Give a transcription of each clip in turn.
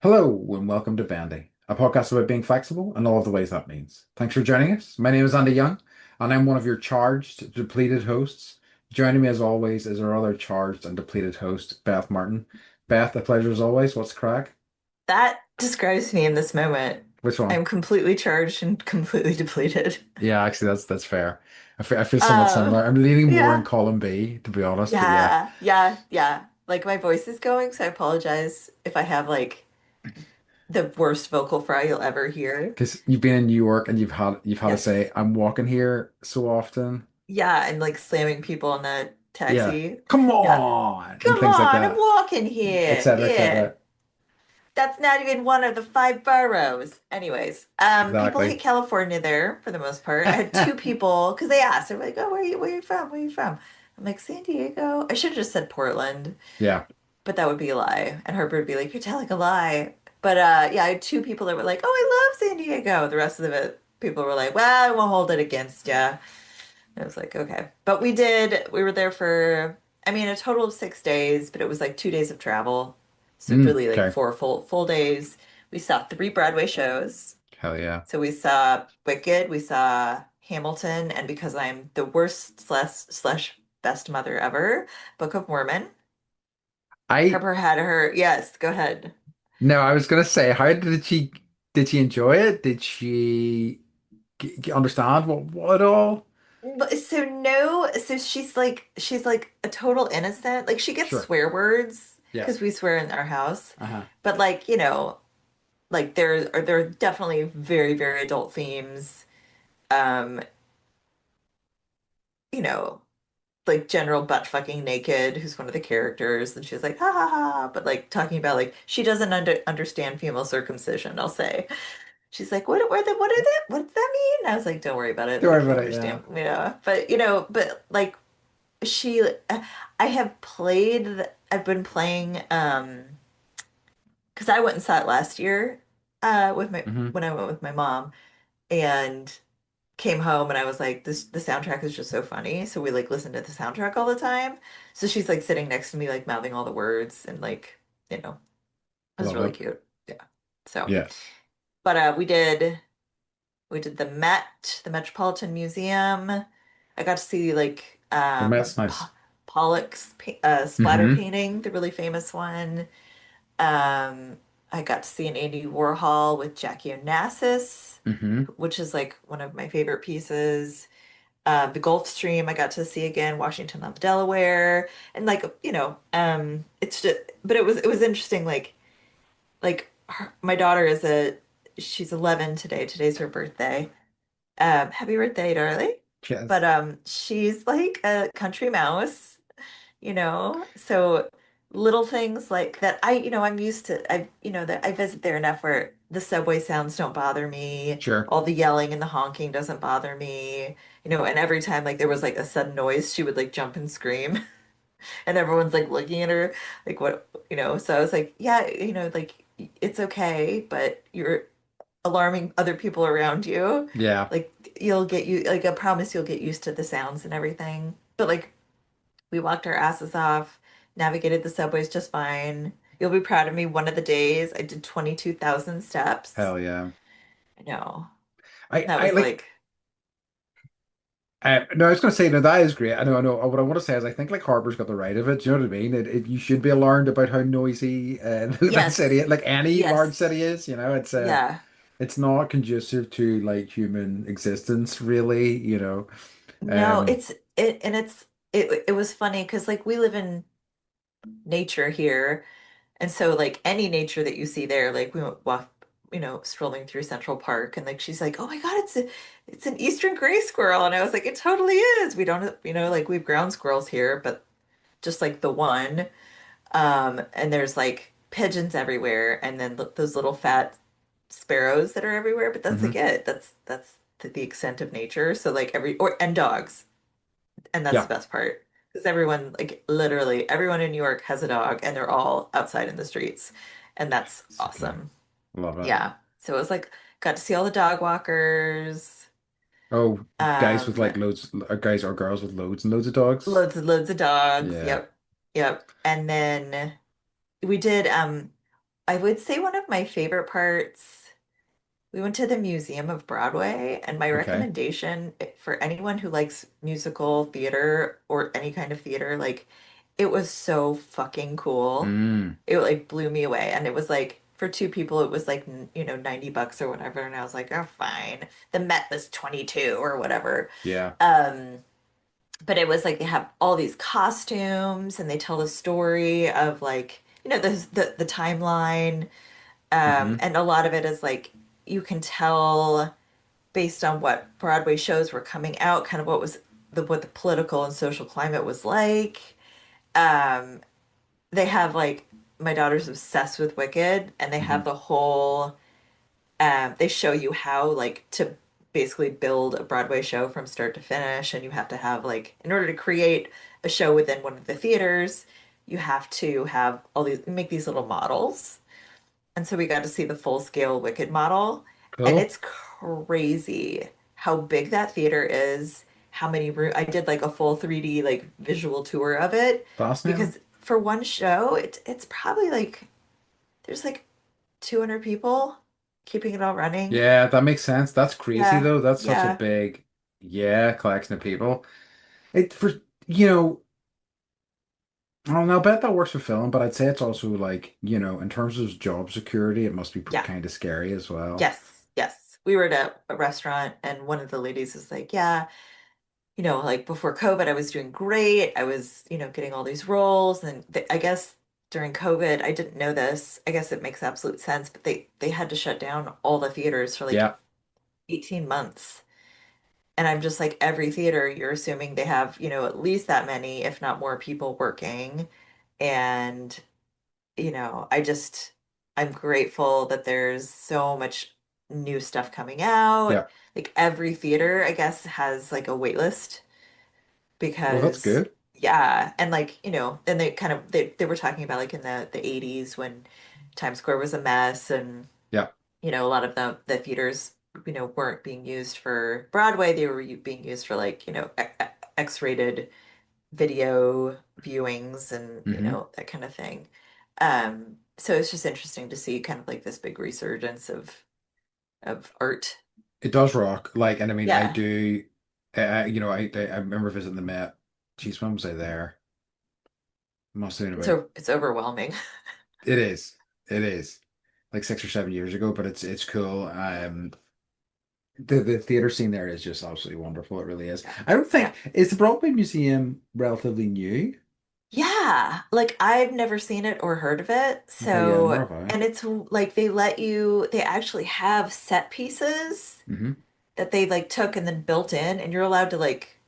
Hello and welcome to Bandy, a podcast about being flexible and all of the ways that means. Thanks for joining us. My name is Andy Young, and I'm one of your charged, depleted hosts. Joining me as always is our other charged and depleted host, Beth Martin. Beth, a pleasure as always. What's the crack? That describes me in this moment. Which one? I'm completely charged and completely depleted. Yeah, actually, that's fair. I feel somewhat Um, similar. I'm leaning more in yeah, column B, to be honest, but yeah, yeah. Like my voice is going, so I apologize if I have like the worst vocal fry you'll ever hear. because you've been in New York and you've had to Yes. say I'm walking here so often. Yeah, and like slamming people in the Yeah, taxi. come Yeah. on, and Come things like on, I'm that, walking here. etc., Yeah. etc. That's not even one of the five boroughs. Anyways, people Exactly. hate California there for the most part. I had two people because they asked, they're like, "Oh, where you from? Where you from?" I'm like, "San Diego." I should have just said Portland, Yeah. but that would be a lie. And Herbert would be like, "You're telling a lie." But yeah, I had two people that were like, "Oh, I love San Diego." The rest of it, people were like, "Well, I won't hold it against you." I was like, "Okay." But we were there for, I mean, a total of 6 days, but it was like 2 days of travel. So really like Okay. four full days. We saw three Broadway shows. Hell yeah. So we saw Wicked, we saw Hamilton, and because I'm the worst slash best mother ever, Book of Mormon. I Harper had her, yes, go ahead. no, I was gonna say, how did she enjoy it? Did she understand what at all? But so no, so she's like a total innocent. Like she gets Sure. swear words Yeah. because we swear in our house. Uh-huh. But like, like there are definitely very adult themes. Um, you know, like General Butt Fucking Naked, who's one of the characters, and she's like, ha ha ha, but like talking about like she doesn't understand female circumcision, I'll say. She's like, what does that mean? And I was like, don't worry about it. Don't Like worry you'll about it, yeah. understand, But but like she I have I've been playing because I went and saw it last year with my Hmm. when I went with my mom and came home and I was like, this the soundtrack is just so funny. So we like listened to the soundtrack all the time. So she's like sitting next to me, like mouthing all the words and like, it was Love really it. cute. Yeah. So, Yeah. but we did the Metropolitan Museum. I got to see like Oh, that's nice. Pollock's splatter Hmm. painting, the really famous one. Um, I got to see an Andy Warhol with Jackie Onassis, Hmm. which is like one of my favorite pieces. The Gulf Stream I got to see again, Washington on the Delaware, and like it's just, but it was interesting. My daughter she's 11 today. Today's her birthday. Happy birthday, darling. Yes. But she's like a country mouse, so little things like that I'm used to. That I visit there enough where the subway sounds don't bother me, Sure. all the yelling and the honking doesn't bother me, and every time like there was like a sudden noise, she would like jump and scream and everyone's like looking at her like what. So I was like, yeah, like it's okay, but you're alarming other people around you. Yeah. Like you'll get you like I promise you'll get used to the sounds and everything. But like we walked our asses off, navigated the subways just fine. You'll be proud of me. One of the days I did 22,000 steps. Hell yeah. I know. That I was like like, no, I was gonna say no, that is great. I know. What I want to say is I think like Harper's got the right of it. Do you know what I mean? You should be alarmed about how noisy that yes, city, like any large yes, city is. yeah. It's not conducive to like human existence, really, you know. No, Um, it was funny because like we live in nature here. And so like any nature that you see there, like we went walk, strolling through Central Park and like she's like, "Oh my God, it's an eastern gray squirrel." And I was like, "It totally is. We don't, like we have ground squirrels here, but just like the one." And there's like pigeons everywhere and then those little fat sparrows that are everywhere, but that's like mhm. it. That's the extent of nature. So like and dogs. And that's the Yeah, best part. Because everyone, like literally everyone in New York has a dog and they're all outside in the streets. And that's so good. awesome. Love it. Yeah. So it was like got to see all the dog walkers, Oh, guys with um, like loads, guys or girls with loads and loads of dogs. loads of dogs. Yeah. Yep. Yep. And then we did I would say one of my favorite parts, we went to the Museum of Broadway, and my Okay. recommendation for anyone who likes musical theater or any kind of theater, like it was so fucking cool. Mm, It like blew me away. And it was like for two people, it was like, $90 or whatever. And I was like, oh, fine. The Met was 22 or whatever. yeah. Um, but it was like they have all these costumes and they tell the story of like, the timeline. Hmm. And a lot of it is like you can tell based on what Broadway shows were coming out, kind of what the political and social climate was like. Um, they have like my daughter's obsessed with Wicked, and they have Hmm. the whole they show you how like to basically build a Broadway show from start to finish, and you have to have like in order to create a show within one of the theaters, you have to have all these make these little models. And so we got to see the full scale Wicked model, and Cool. it's crazy how big that theater is, how many room I did like a full 3D like visual tour of it Fascinating. because for one show, it's probably like there's like 200 people keeping it all running. Yeah, that makes sense. That's crazy Yeah, though. That's such a yeah, big, yeah, collection of people. It for you know, I don't know, I bet that works for film, but I'd say it's also like, in terms of job security, it must be yeah. kind of scary as well. Yes, yes. We were at a restaurant and one of the ladies was like, yeah, like before COVID, I was doing great. I was, getting all these roles. And I guess during COVID, I didn't know this. I guess it makes absolute sense, but they had to shut down all the theaters for like Yeah. 18 months. And I'm just like, every theater, you're assuming they have, at least that many, if not more people working. And, I'm grateful that there's so much new stuff coming out. Yeah. Like every theater, I guess, has like a wait list Well, that's because good. yeah, and like and they were talking about like in the 80s when Times Square was a mess, and Yeah. a lot of the theaters weren't being used for Broadway. They were being used for like X-rated video viewings and Hmm. that kind of thing. So it's just interesting to see kind of like this big resurgence of art. It does rock. Like, and I mean, I Yeah, do, I remember visiting the Met. Geez, when was I there? Must have been about, it's overwhelming. it is. It is. Like 6 or 7 years ago, but it's cool. The theater scene there is just absolutely wonderful. It really is. Yeah. I don't Yeah. think is the Broadway Museum relatively new. Yeah, like I've never seen it or heard of it. Okay, yeah, nor So, have I. and it's like they actually have set pieces Hmm. that they like took and then built in, and you're allowed to like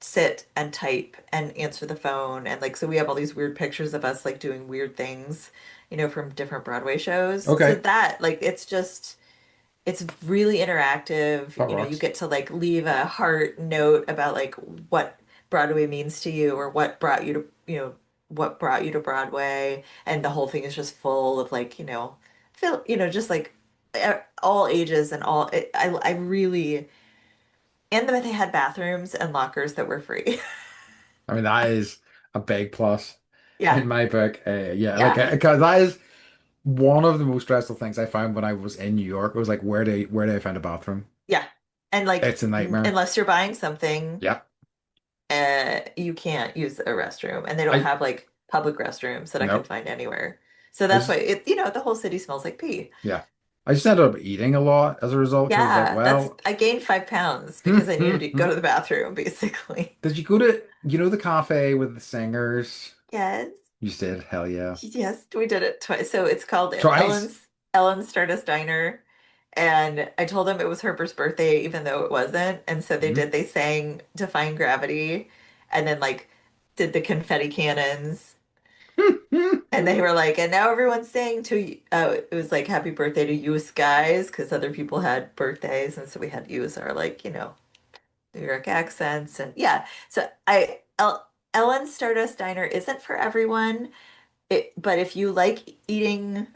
sit and type and answer the phone. And like, so we have all these weird pictures of us like doing weird things, from different Broadway shows. So Okay, that, like, it's really interactive. that You rocks. get to like leave a heart note about like what Broadway means to you or what brought you to Broadway. And the whole thing is just full of like, just like all ages and all I really and then they had bathrooms and lockers that were free. I mean, that is a big plus Yeah. in my book. Yeah, like, Yeah. because that is one of the most stressful things I found when I was in New York. It was like, where do I find a bathroom? Yeah. And like It's a nightmare. unless you're buying something, Yeah. you can't use a restroom and they don't I have like public restrooms that I could Nope. find anywhere. So I that's why just the whole city smells like pee. Yeah. I just ended up eating a lot as a result because I was like, Yeah, well, I gained 5 pounds because I needed to go did to the bathroom, basically. you go to the cafe with the singers? Yes. You did, hell yeah. Yes, we did it twice. So it's called Twice. Ellen's Stardust Diner. And I told them it was Herbert's birthday, even though it wasn't. And so Hmm. they sang Defying Gravity and then like did the confetti cannons. And they were like, and now everyone's saying it was like happy birthday to you guys because other people had birthdays. And so we had to use our like, New York accents. And yeah, so Ellen's Stardust Diner isn't for everyone. But if you like eating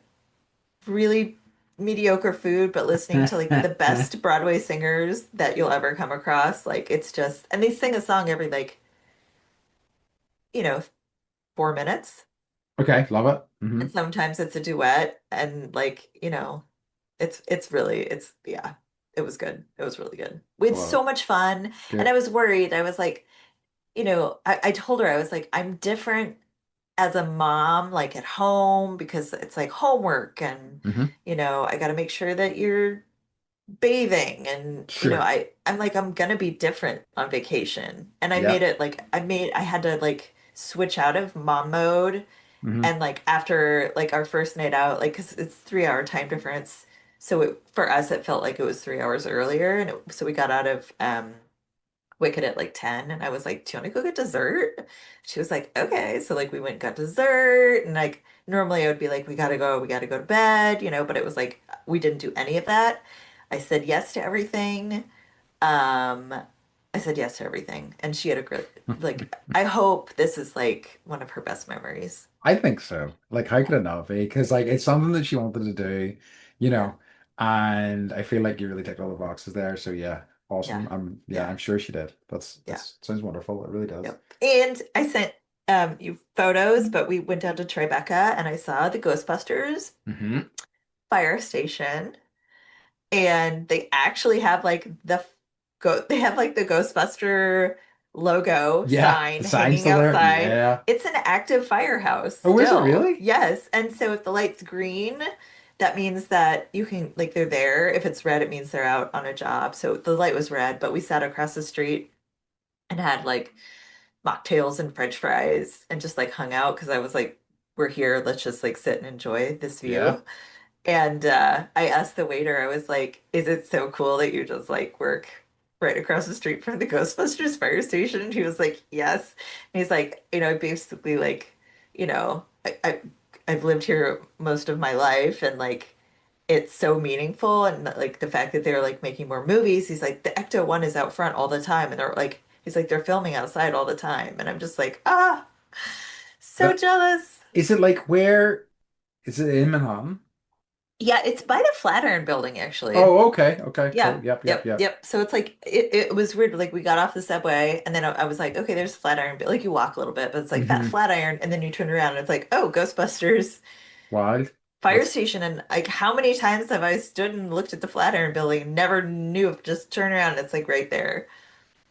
really mediocre food, but listening to like the best Broadway singers that you'll ever come across, like it's just, and they sing a song every like, you know, 4 minutes. Okay, love it. Hmm. and sometimes it's a duet, and like, it's really it's yeah, it was good. It was really good. We I had love it. so much fun, and I Good. was worried. I was like, I told her, I was like, I'm different as a mom, like at home, because it's like homework and Hmm. I got to make sure that you're bathing and Sure. I'm like I'm gonna be different on vacation. And I Yeah. made it like I had to like switch out of mom mode Hmm. and like after like our first night out, like because it's 3 hour time difference. So for us it felt like it was 3 hours earlier and so we got out of Wicked at like 10 and I was like, do you want to go get dessert? She was like, okay. So like we went and got dessert and like normally I would be like, we gotta go to bed, but it was like we didn't do any of that. I said yes to everything. Um, I said yes to everything. And she had a great, like, I hope this is like one of her best memories. I think so. Like, how could it not be? Because like it's something that she wanted to do, you Yeah. know, and I feel like you really ticked all the boxes there. So yeah, Yeah. awesome. Yeah, Yeah. I'm sure she did. Yeah. That's sounds wonderful. It really does. Yep. And I sent you photos, but we went down to Tribeca and I saw the Ghostbusters Hmm. fire station. And they actually have like they have like the Ghostbuster logo Yeah, the sign sign's hanging still there. outside. Yeah. It's an active firehouse Oh, is it still. really? Yes. And so if the light's green, that means that you can like they're there. If it's red, it means they're out on a job. So the light was red, but we sat across the street and had like mocktails and French fries and just like hung out because I was like, we're here, let's just like sit and enjoy this Yeah. view. And I asked the waiter, I was like, is it so cool that you just like work right across the street from the Ghostbusters fire station? And he was like, yes. And he's like, basically like, I've lived here most of my life and like it's so meaningful and like the fact that they're like making more movies. He's like, the Ecto one is out front all the time and they're like, he's like, they're filming outside all the time. And I'm just like, so That jealous. is it like where is it in Manhattan? Yeah, it's by the Flatiron Building actually. Oh, okay. Okay, Yeah. cool. Yep, yep, Yep. yep. Yep. So it's like it was weird. Like we got off the subway and then I was like, okay, there's Flatiron, but like you walk a little bit, but it's like that Hmm. Flatiron, and then you turn around and it's like, oh, Ghostbusters Wild. fire That's station. And like how many times have I stood and looked at the Flatiron building and never knew if just turn around and it's like right there.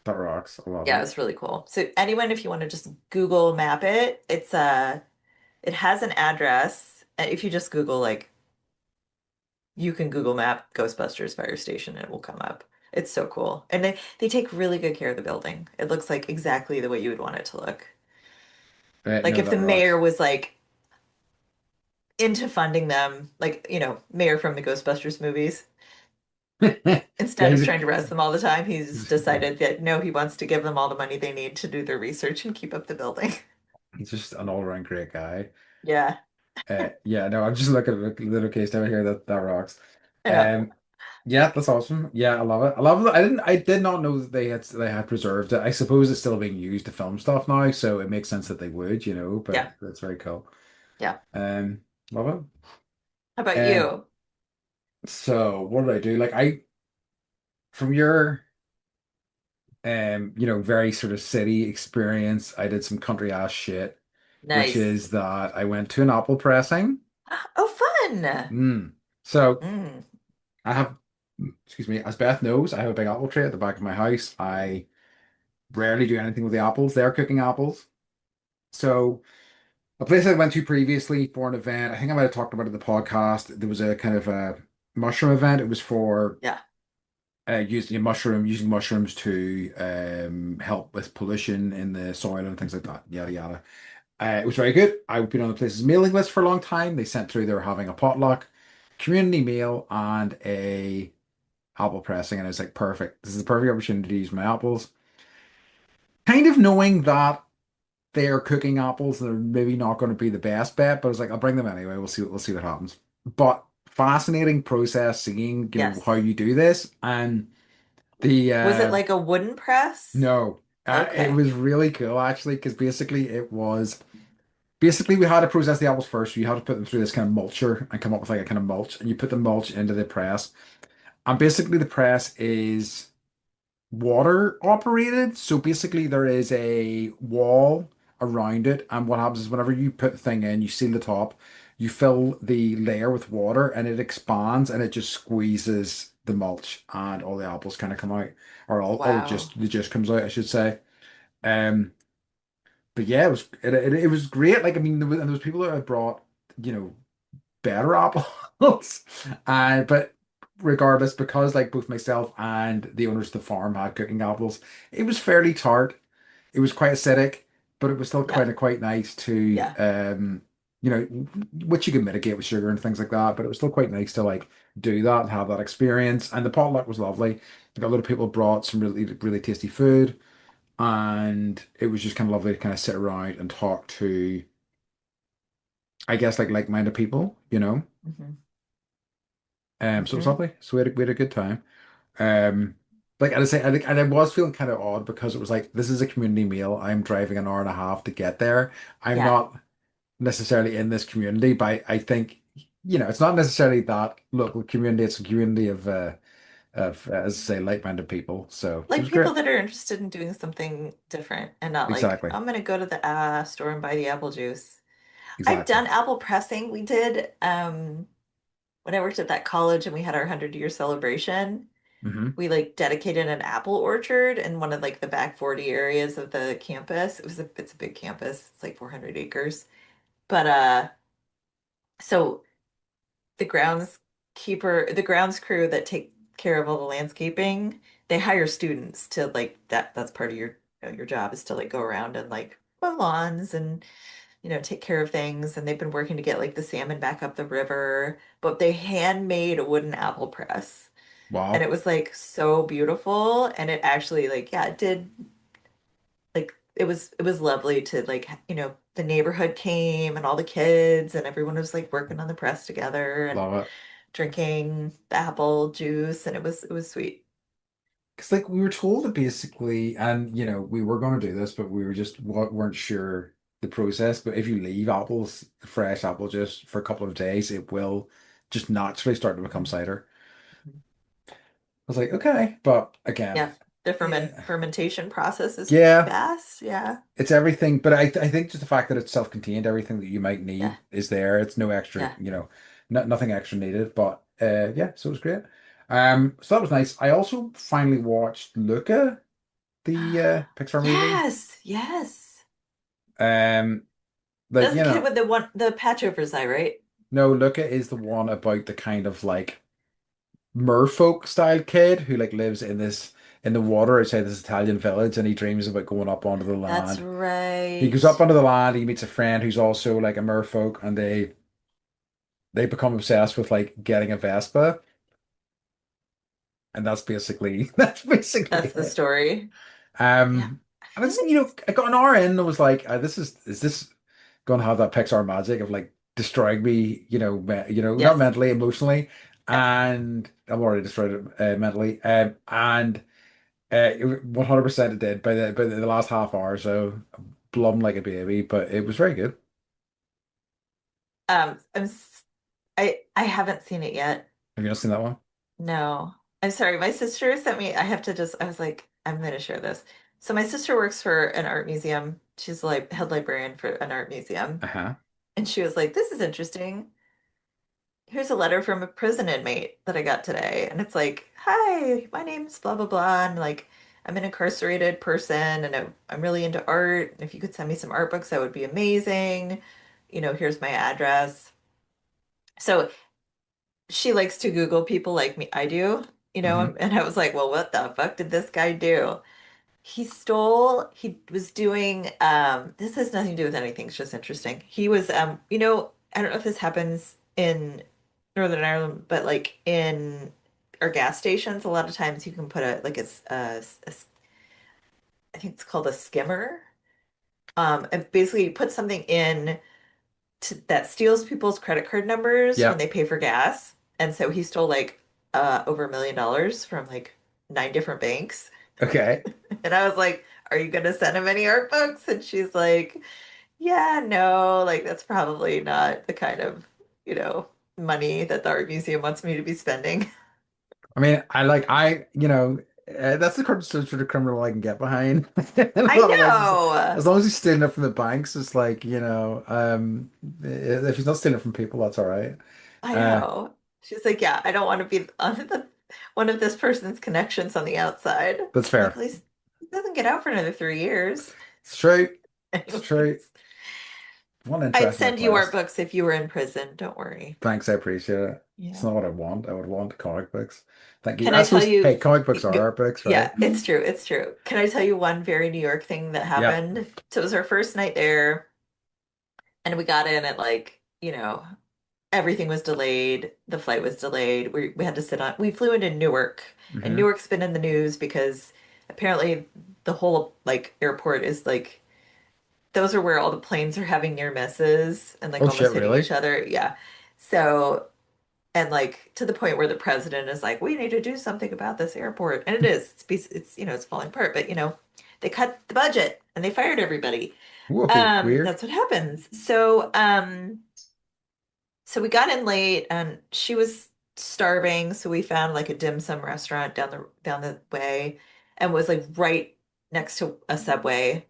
that rocks. I love Yeah, it. it's really cool. So anyone, if you want to just Google map it, it has an address. If you just Google like you can Google Map Ghostbusters Fire Station and it will come up. It's so cool. And they take really good care of the building. It looks like exactly the way you would want it to look. Like No, if the that mayor rocks. was like into funding them, like, mayor from the Ghostbusters movies, Yeah, instead of trying to arrest them all the time, he's decided that no, he wants to give them all the money they need to do their research and keep up the building. he's just an all-around great guy. Yeah, Yeah, no, I'm just looking at a little case down here that rocks. I know. Um, yeah, that's awesome. Yeah, I love it. I love it. I did not know that they had preserved it. I suppose it's still being used to film stuff now, so it makes sense that they would, Yeah, but that's very cool. yeah. Um, love How it. about you? So what did I do? Like from your very sort of city experience, I did some country ass shit, which Nice. is that I went to an apple pressing. Oh, fun. Mm. So Mm, I have, excuse me, as Beth knows, I have a big apple tree at the back of my house. I rarely do anything with the apples. They're cooking apples. So a place I went to previously for an event, I think I might have talked about it in the podcast. There was a kind of a mushroom event. It was for yeah, using mushrooms to help with pollution in the soil and things like that. Yada yada. It was very good. I've been on the place's mailing list for a long time. They sent through they were having a potluck, community meal, and a apple pressing, and I was like, perfect. This is the perfect opportunity to use my apples. Kind of knowing that they are cooking apples, they're maybe not going to be the best bet, but I was like, I'll bring them anyway. We'll see what happens. But fascinating process seeing, how yes. you do this. And the Was it like a wooden press? no, it Okay. was really cool actually, because basically we had to process the apples first. So you had to put them through this kind of mulcher and come up with like a kind of mulch, and you put the mulch into the press. And basically the press is water operated. So basically there is a wall around it. And what happens is whenever you put the thing in, you seal the top, you fill the layer with water and it expands and it just squeezes the mulch and all the apples kind of come out. Or all Wow. the juice comes out, I should say. Um, but yeah, it was great. Like I mean, there was people that had brought, you know, better apples. But regardless, because like both myself and the owners of the farm had cooking apples, it was fairly tart. It was quite acidic, but it was still Yeah. quite nice to Yeah. you know, which you could mitigate with sugar and things like that. But it was still quite nice to like do that and have that experience. And the potluck was lovely. Like a lot of people brought some really tasty food, and it was just kind of lovely to kind of sit around and talk to, I guess, like-minded people, you know. Hmm. So it was Hmm. lovely. So we had a good time. Um, like I say, I think, and I was feeling kind of odd because it was like this is a community meal. I'm driving an hour and a half to get there. I'm Yeah. not necessarily in this community, but I think it's not necessarily that local community. It's a community of as I say, like-minded people. So it Like was great. people that are interested in doing something different and not like, Exactly, I'm gonna go to the store and buy the apple juice. I've exactly. done apple pressing. We did when I worked at that college and we had our 100-year celebration. Hmm. We like dedicated an apple orchard in one of like the back 40 areas of the campus. It's a big campus. It's like 400 acres. But so the grounds crew that take care of all the landscaping, they hire students to like that's part of your job is to like go around and like mow lawns and take care of things. And they've been working to get like the salmon back up the river, but they handmade a wooden apple press. And it Wow, was like so beautiful. And it actually like, yeah, it did like it was lovely to like, the neighborhood came and all the kids and everyone was like working on the press together and love it. drinking the apple juice and it was sweet. Because like we were told that basically, and we were going to do this, but we weren't sure the process. But if you leave fresh apple juice for a couple of days, it will just naturally start to become Mhm. cider. Mhm. I was like, okay, but again, Yeah. The yeah, fermentation process is yeah, fast. Yeah. it's everything. But I think just the fact that it's self-contained, everything that you might Yeah. need is there. It's no extra, Yeah. nothing extra needed. But yeah, so it was great. So that was nice. I also finally watched Luca, the Pixar movie. Yes. Yes. Um, like That's the kid with the patch over his eye, right? no, Luca is the one about the kind of like merfolk style kid who like lives in the water outside this Italian village, and he dreams about going up onto the That's land. He right. goes up onto the land, he meets a friend who's also like a merfolk, and they become obsessed with like getting a Vespa, and that's basically that's basically That's the it. story. Yeah. Um, I and feel it's like I got an hour in and I was like, is this gonna have that Pixar magic of like destroying me, not yes. mentally, emotionally, Yes. and I'm already destroyed mentally, and 100% it did by the last half hour, so blum like a baby, but it was very good. I haven't seen it yet. Have you not seen that one? No. I'm sorry. My sister sent me, I was like, I'm going to share this. So my sister works for an art museum. She's like head librarian for an art museum. Uh-huh. And she was like, this is interesting. Here's a letter from a prison inmate that I got today. And it's like, hi, my name's blah, blah, blah. And like, I'm an incarcerated person and I'm really into art. If you could send me some art books, that would be amazing. Here's my address. So she likes to Google people like me, I do, Hmm. and I was like, well, what the fuck did this guy do? He was doing, this has nothing to do with anything. It's just interesting. He was, I don't know if this happens in Northern Ireland, but like in our gas stations, a lot of times you can put I think it's called a skimmer. And basically you put something in that steals people's credit card numbers when Yeah. they pay for gas. And so he stole like over $1 million from like 9 different banks. Okay. And I was like, "Are you gonna send him any art books?" And she's like, "Yeah, no, like that's probably not the kind of, you know, money that the art museum wants me to be spending." I mean, I like I, That's the kind of sort of criminal I can get behind. In a I lot of ways, know. as long as he's stealing it from the banks, it's like, if he's not stealing it from people, that's all right. I Uh, know. She's like, yeah, I don't want to be on one of this person's connections on the outside. that's I'm like, at fair. least he doesn't get out for another 3 years. It's true. It's true. Anyways, One I'd interesting send you art request. books if you were in prison. Don't worry. Thanks, I appreciate it. It's Yeah. not what I want. I would want comic books. Thank you. Can I I tell suppose, you? hey, comic books are art books, right? Yeah, it's true. It's true. Can I tell you one very New York thing that Yep. happened? So it was our first night there, and we got in at like, everything was delayed. The flight was delayed. We had to sit on. We flew into Newark, and Hmm. Newark's been in the news because apparently the whole like airport is like those are where all the planes are having near misses and like Oh shit, almost hitting really? each other. Yeah. So and like to the point where the president is like, we need to do something about this airport. And it is. It's falling apart, but they cut the budget and they fired everybody. Whoa, weird. That's what happens. So we got in late and she was starving, so we found like a dim sum restaurant down the way and was like right next to a subway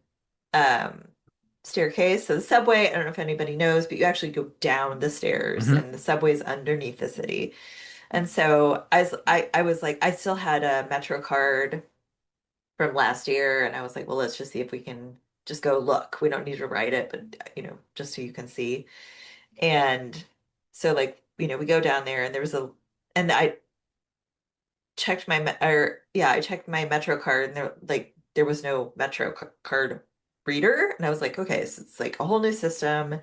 um staircase. So the subway, I don't know if anybody knows, but you actually go down the stairs Hmm. and the subway's underneath the city. And so I was like, I still had a Metro card from last year, and I was like, well, let's just see if we can just go look. We don't need to write it, but just so you can see. And so like, we go down there and and I checked I checked my Metro card and there was no Metro card reader. And I was like, okay, so it's like a whole new system.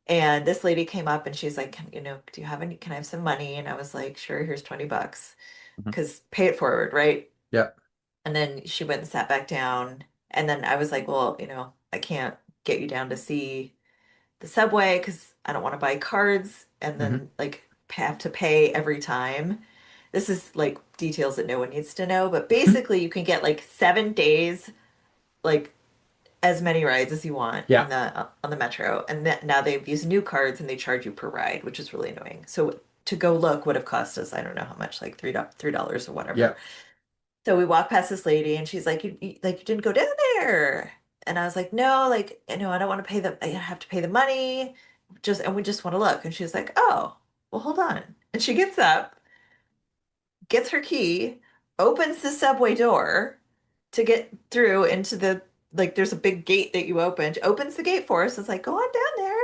And this lady came up and she's like, do you have can I have some money? And I was like, sure, here's $20 Hmm. because pay it forward, right? Yeah. And then she went and sat back down. And then I was like, well, I can't get you down to see the subway because I don't want to buy cards and Hmm. then like have to pay every time. This is like details that no one needs to know, but basically you can get like 7 days, like as many rides as you want Yeah. on the metro. And now they've used new cards and they charge you per ride, which is really annoying. So to go look would have cost us, I don't know how much, like $3 or Yeah. whatever. So we walk past this lady and she's like, you didn't go down there. And I was like, no, like, I don't want to I have to pay the money. And we just want to look. And she's like, oh, well, hold on. And she gets up, gets her key, opens the subway door to get through into like, there's a big gate that you open. She opens the gate for us. It's like, go on down there.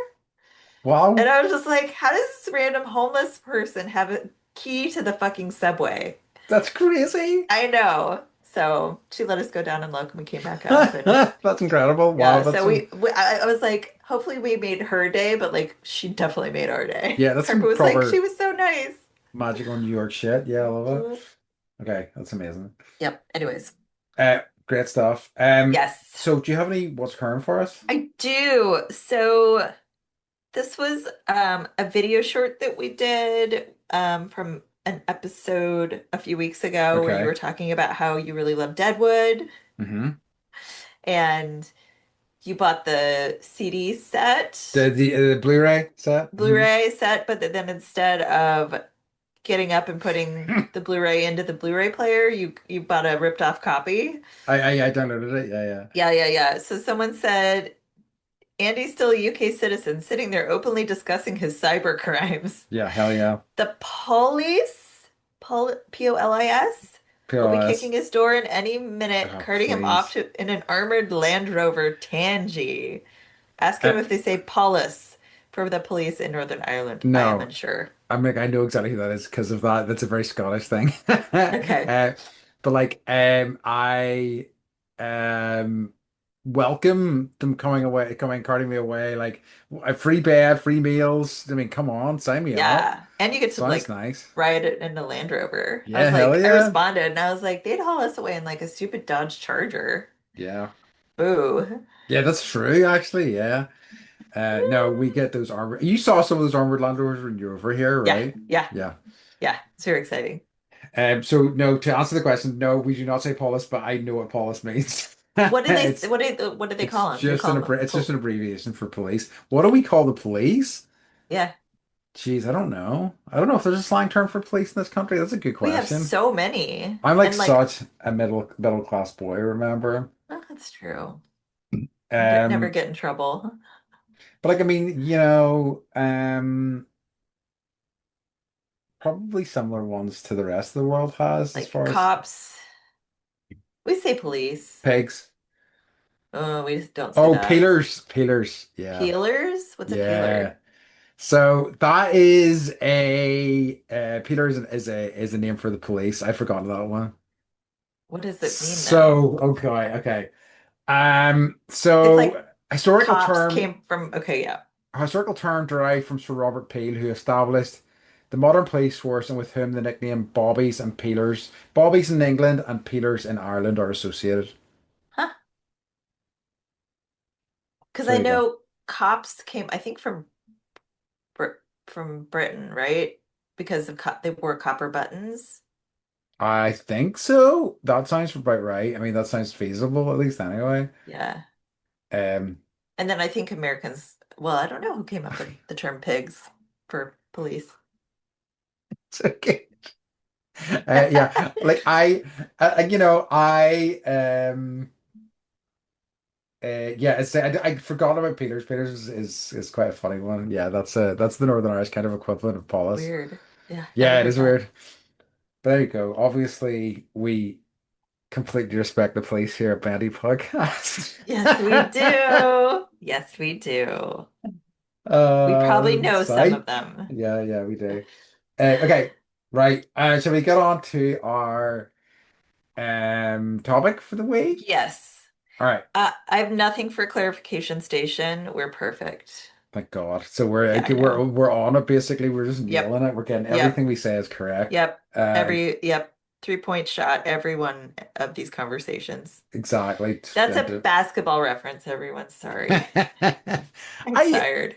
And Wow. I was just like, how does this random homeless person have a key to the fucking subway? That's crazy. I know. So she let us go down and look, and we came back up. And That's incredible. Wow, yeah, that's so some I was like, hopefully we made her day, but like she definitely made our day. yeah, that's Harper some was like, she proper was so nice. magical New York shit. Yeah, I love Mhm. it. Okay, that's amazing. Yep. Anyways, Great stuff. yes, So do you have any what's current for us? I do. So this was a video short that we did from an episode a few weeks ago where you were Okay. talking about how you really love Deadwood Hmm. and you bought the CD set. The Blu-ray set. Hmm. Blu-ray set, but then instead of getting up and putting the Blu-ray into the Blu-ray player, you bought a ripped off copy. I downloaded it. Yeah, yeah. Yeah, yeah, yeah. So someone said Andy's still a UK citizen, sitting there openly discussing his cyber crimes. Yeah, hell yeah. The police, Polis, will be kicking POS. his door in any minute, Oh, carting him off please. in an armored Land Rover Tangy. Ask Uh, him if they say Polis for the police in Northern Ireland. I am no, unsure. I know exactly who that is because of that. That's a very Scottish thing. Okay. But like, I um welcome them coming away, carting me away. Like a free bed, free meals. I mean, come on, sign me up. Yeah. And you get to Sounds like nice. ride it in a Land Rover. Yeah, hell I yeah. responded and I was like, they'd haul us away in like a stupid Dodge Charger. Yeah. Boo. Yeah, that's true, actually. Yeah. No, we get those armored. You saw some of those armored Land Rovers when you were over here, Yeah, right? yeah, Yeah. yeah. It's very exciting. So no, to answer the question, no, we do not say polis, but I know what polis means. It's What do they call them? You just call them it's just an abbreviation for police. What do we call the police? yeah. Geez, I don't know. I don't know if there's a slang term for police in this country. That's a good We have question. so many. I'm like And like, such a middle class boy, remember? oh, that's true. Never Um, get in trouble. but like I mean, probably similar ones to the rest of the world has as Like far as cops, we say police. pigs. Oh, we just don't say Oh, that. peelers. Yeah, Peelers? What's a yeah. peeler? So that is a peeler is a name for the police. I forgot that one. What does it mean though? So okay. It's So like historical cops term came from, okay, yeah. historical term derived from Sir Robert Peel, who established the modern police force and with whom the nickname Bobbies and Peelers, Bobbies in England and Peelers in Ireland are associated. Huh? Because So I there you go. know cops came, I think Br from Britain, right? Because of co they wore copper buttons. I think so. That sounds about right. I mean, that sounds feasible at least anyway. Yeah. Um, And then I think Americans, well, I don't know who came up with the term pigs for police. it's okay. Yeah, like yeah, I forgot about Peters. Peters is quite a funny one. Yeah, that's the Northern Irish kind of equivalent of Paulus. Weird. Yeah, never Yeah, it heard is that. weird. But there you go. Obviously, we completely respect the police here at Bandy Podcast. Yes, we do. Yes, we do. We probably know some of Psych. them. Yeah, we do. Okay, right. Shall we get on to our topic for the week? Yes. All right. I have nothing for clarification station. We're perfect. Thank God. So we're Yeah, I okay, we're know. we're on it basically. We're just Yep. nailing it. We're getting everything Yep. we say is correct. Yep. Yep. 3-point shot, every one of these conversations. Exactly. That's a basketball reference, everyone. Sorry. I'm I tired.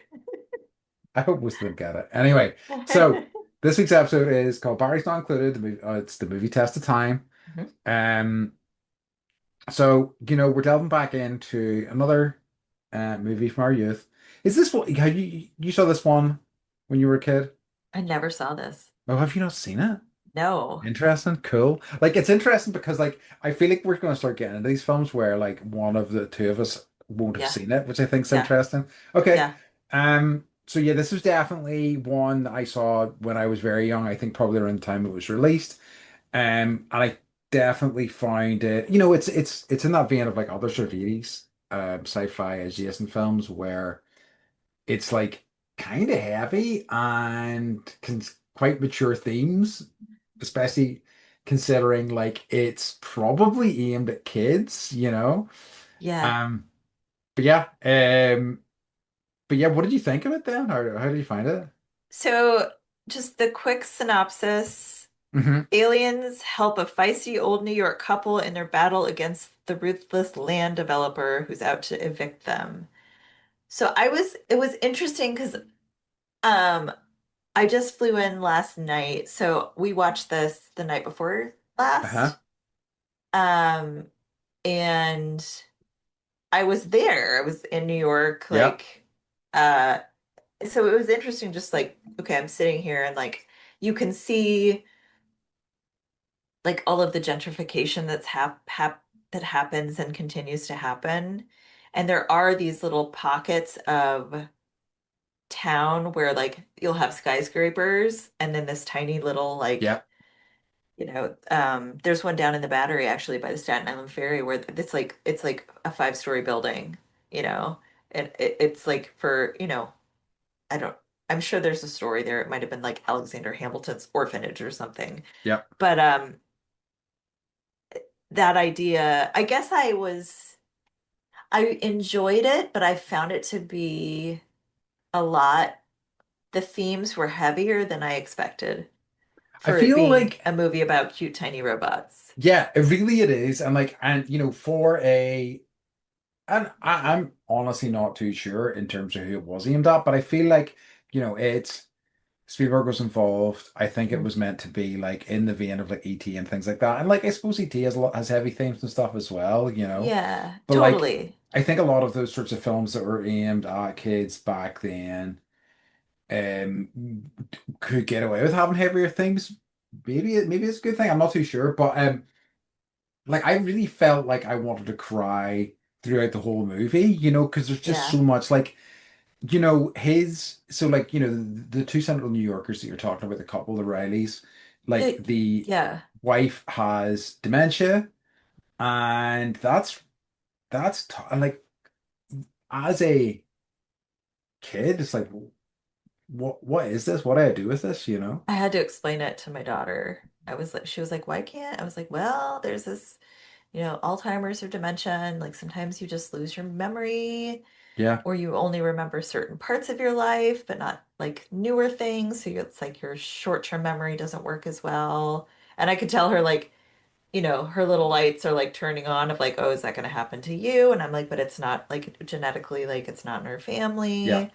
I hope most of them get it. Anyway, so this week's episode is called Barry's Not Included. It's the movie Test of Time. Mhm. Um, so we're delving back into another movie from our youth. Is this what have you saw this one when you were a kid? I never saw this. Oh, have you not seen it? No. Interesting, cool. Like it's interesting because like I feel like we're going to start getting into these films where like one of the two of us won't have Yeah. seen it, which I think is Yeah. interesting. Okay. Yeah. So yeah, this was definitely one that I saw when I was very young. I think probably around the time it was released. And I definitely find it, it's in that vein of like other sort of 80s sci-fi adjacent films where it's like kind of heavy and quite mature themes, especially considering like it's probably aimed at kids. Yeah. Um, but yeah, um, but yeah, what did you think of it then? How did you find it? So, just the quick synopsis. Hmm. Aliens help a feisty old New York couple in their battle against the ruthless land developer who's out to evict them. So it was interesting because um I just flew in last night. So we watched this the night before last. Uh-huh. Um and I was there. I was in New York, Yep. like so it was interesting just like, okay, I'm sitting here and like you can see like all of the gentrification that happens and continues to happen. And there are these little pockets of town where like you'll have skyscrapers and then this tiny little like, Yep. there's one down in the Battery actually by the Staten Island Ferry where it's like a 5-story building, you know, and it's like for, I don't, I'm sure there's a story there. It might have been like Alexander Hamilton's orphanage or something. Yep. But that idea, I enjoyed it, but I found it to be a lot. The themes were heavier than I expected I for it feel being like a movie about cute tiny robots. yeah, it is. And like and for a and I'm honestly not too sure in terms of who it was aimed at, but I feel like, it's Spielberg was involved. I think it Mhm. was meant to be like in the vein of like E.T. and things like that. And like I suppose E.T. has heavy themes and stuff as well. Yeah, But like totally. I think a lot of those sorts of films that were aimed at kids back then, um could get away with having heavier things. Maybe it's a good thing. I'm not too sure, but like I really felt like I wanted to cry throughout the whole movie, because there's just Yeah. so much like, his so like, the two Central New Yorkers that you're talking about, the couple, the Rileys, like the Yeah. wife has dementia, and and like as a kid, it's like, what is this? What do I do with this, I had to explain it to my daughter. She was like, why can't? I was like, well, there's this, Alzheimer's or dementia, and like sometimes you just lose your memory, Yeah, or you only remember certain parts of your life, but not like newer things. So it's like your short-term memory doesn't work as well. And I could tell her like, her little lights are like turning on of like, oh, is that going to happen to you? And I'm like, but it's not like genetically, like it's not in her yeah. family.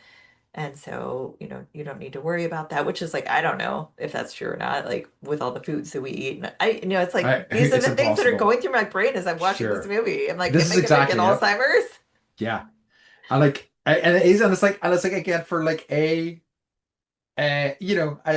And so, you don't need to worry about that, which is like, I don't know if that's true or not, like with all the foods that we eat. And it's like these are It's the things that are impossible. going through my brain as I'm watching this Sure. movie. I'm like, This am is I gonna get exactly it. Alzheimer's? Yeah. And like, and it is, and it's like again for like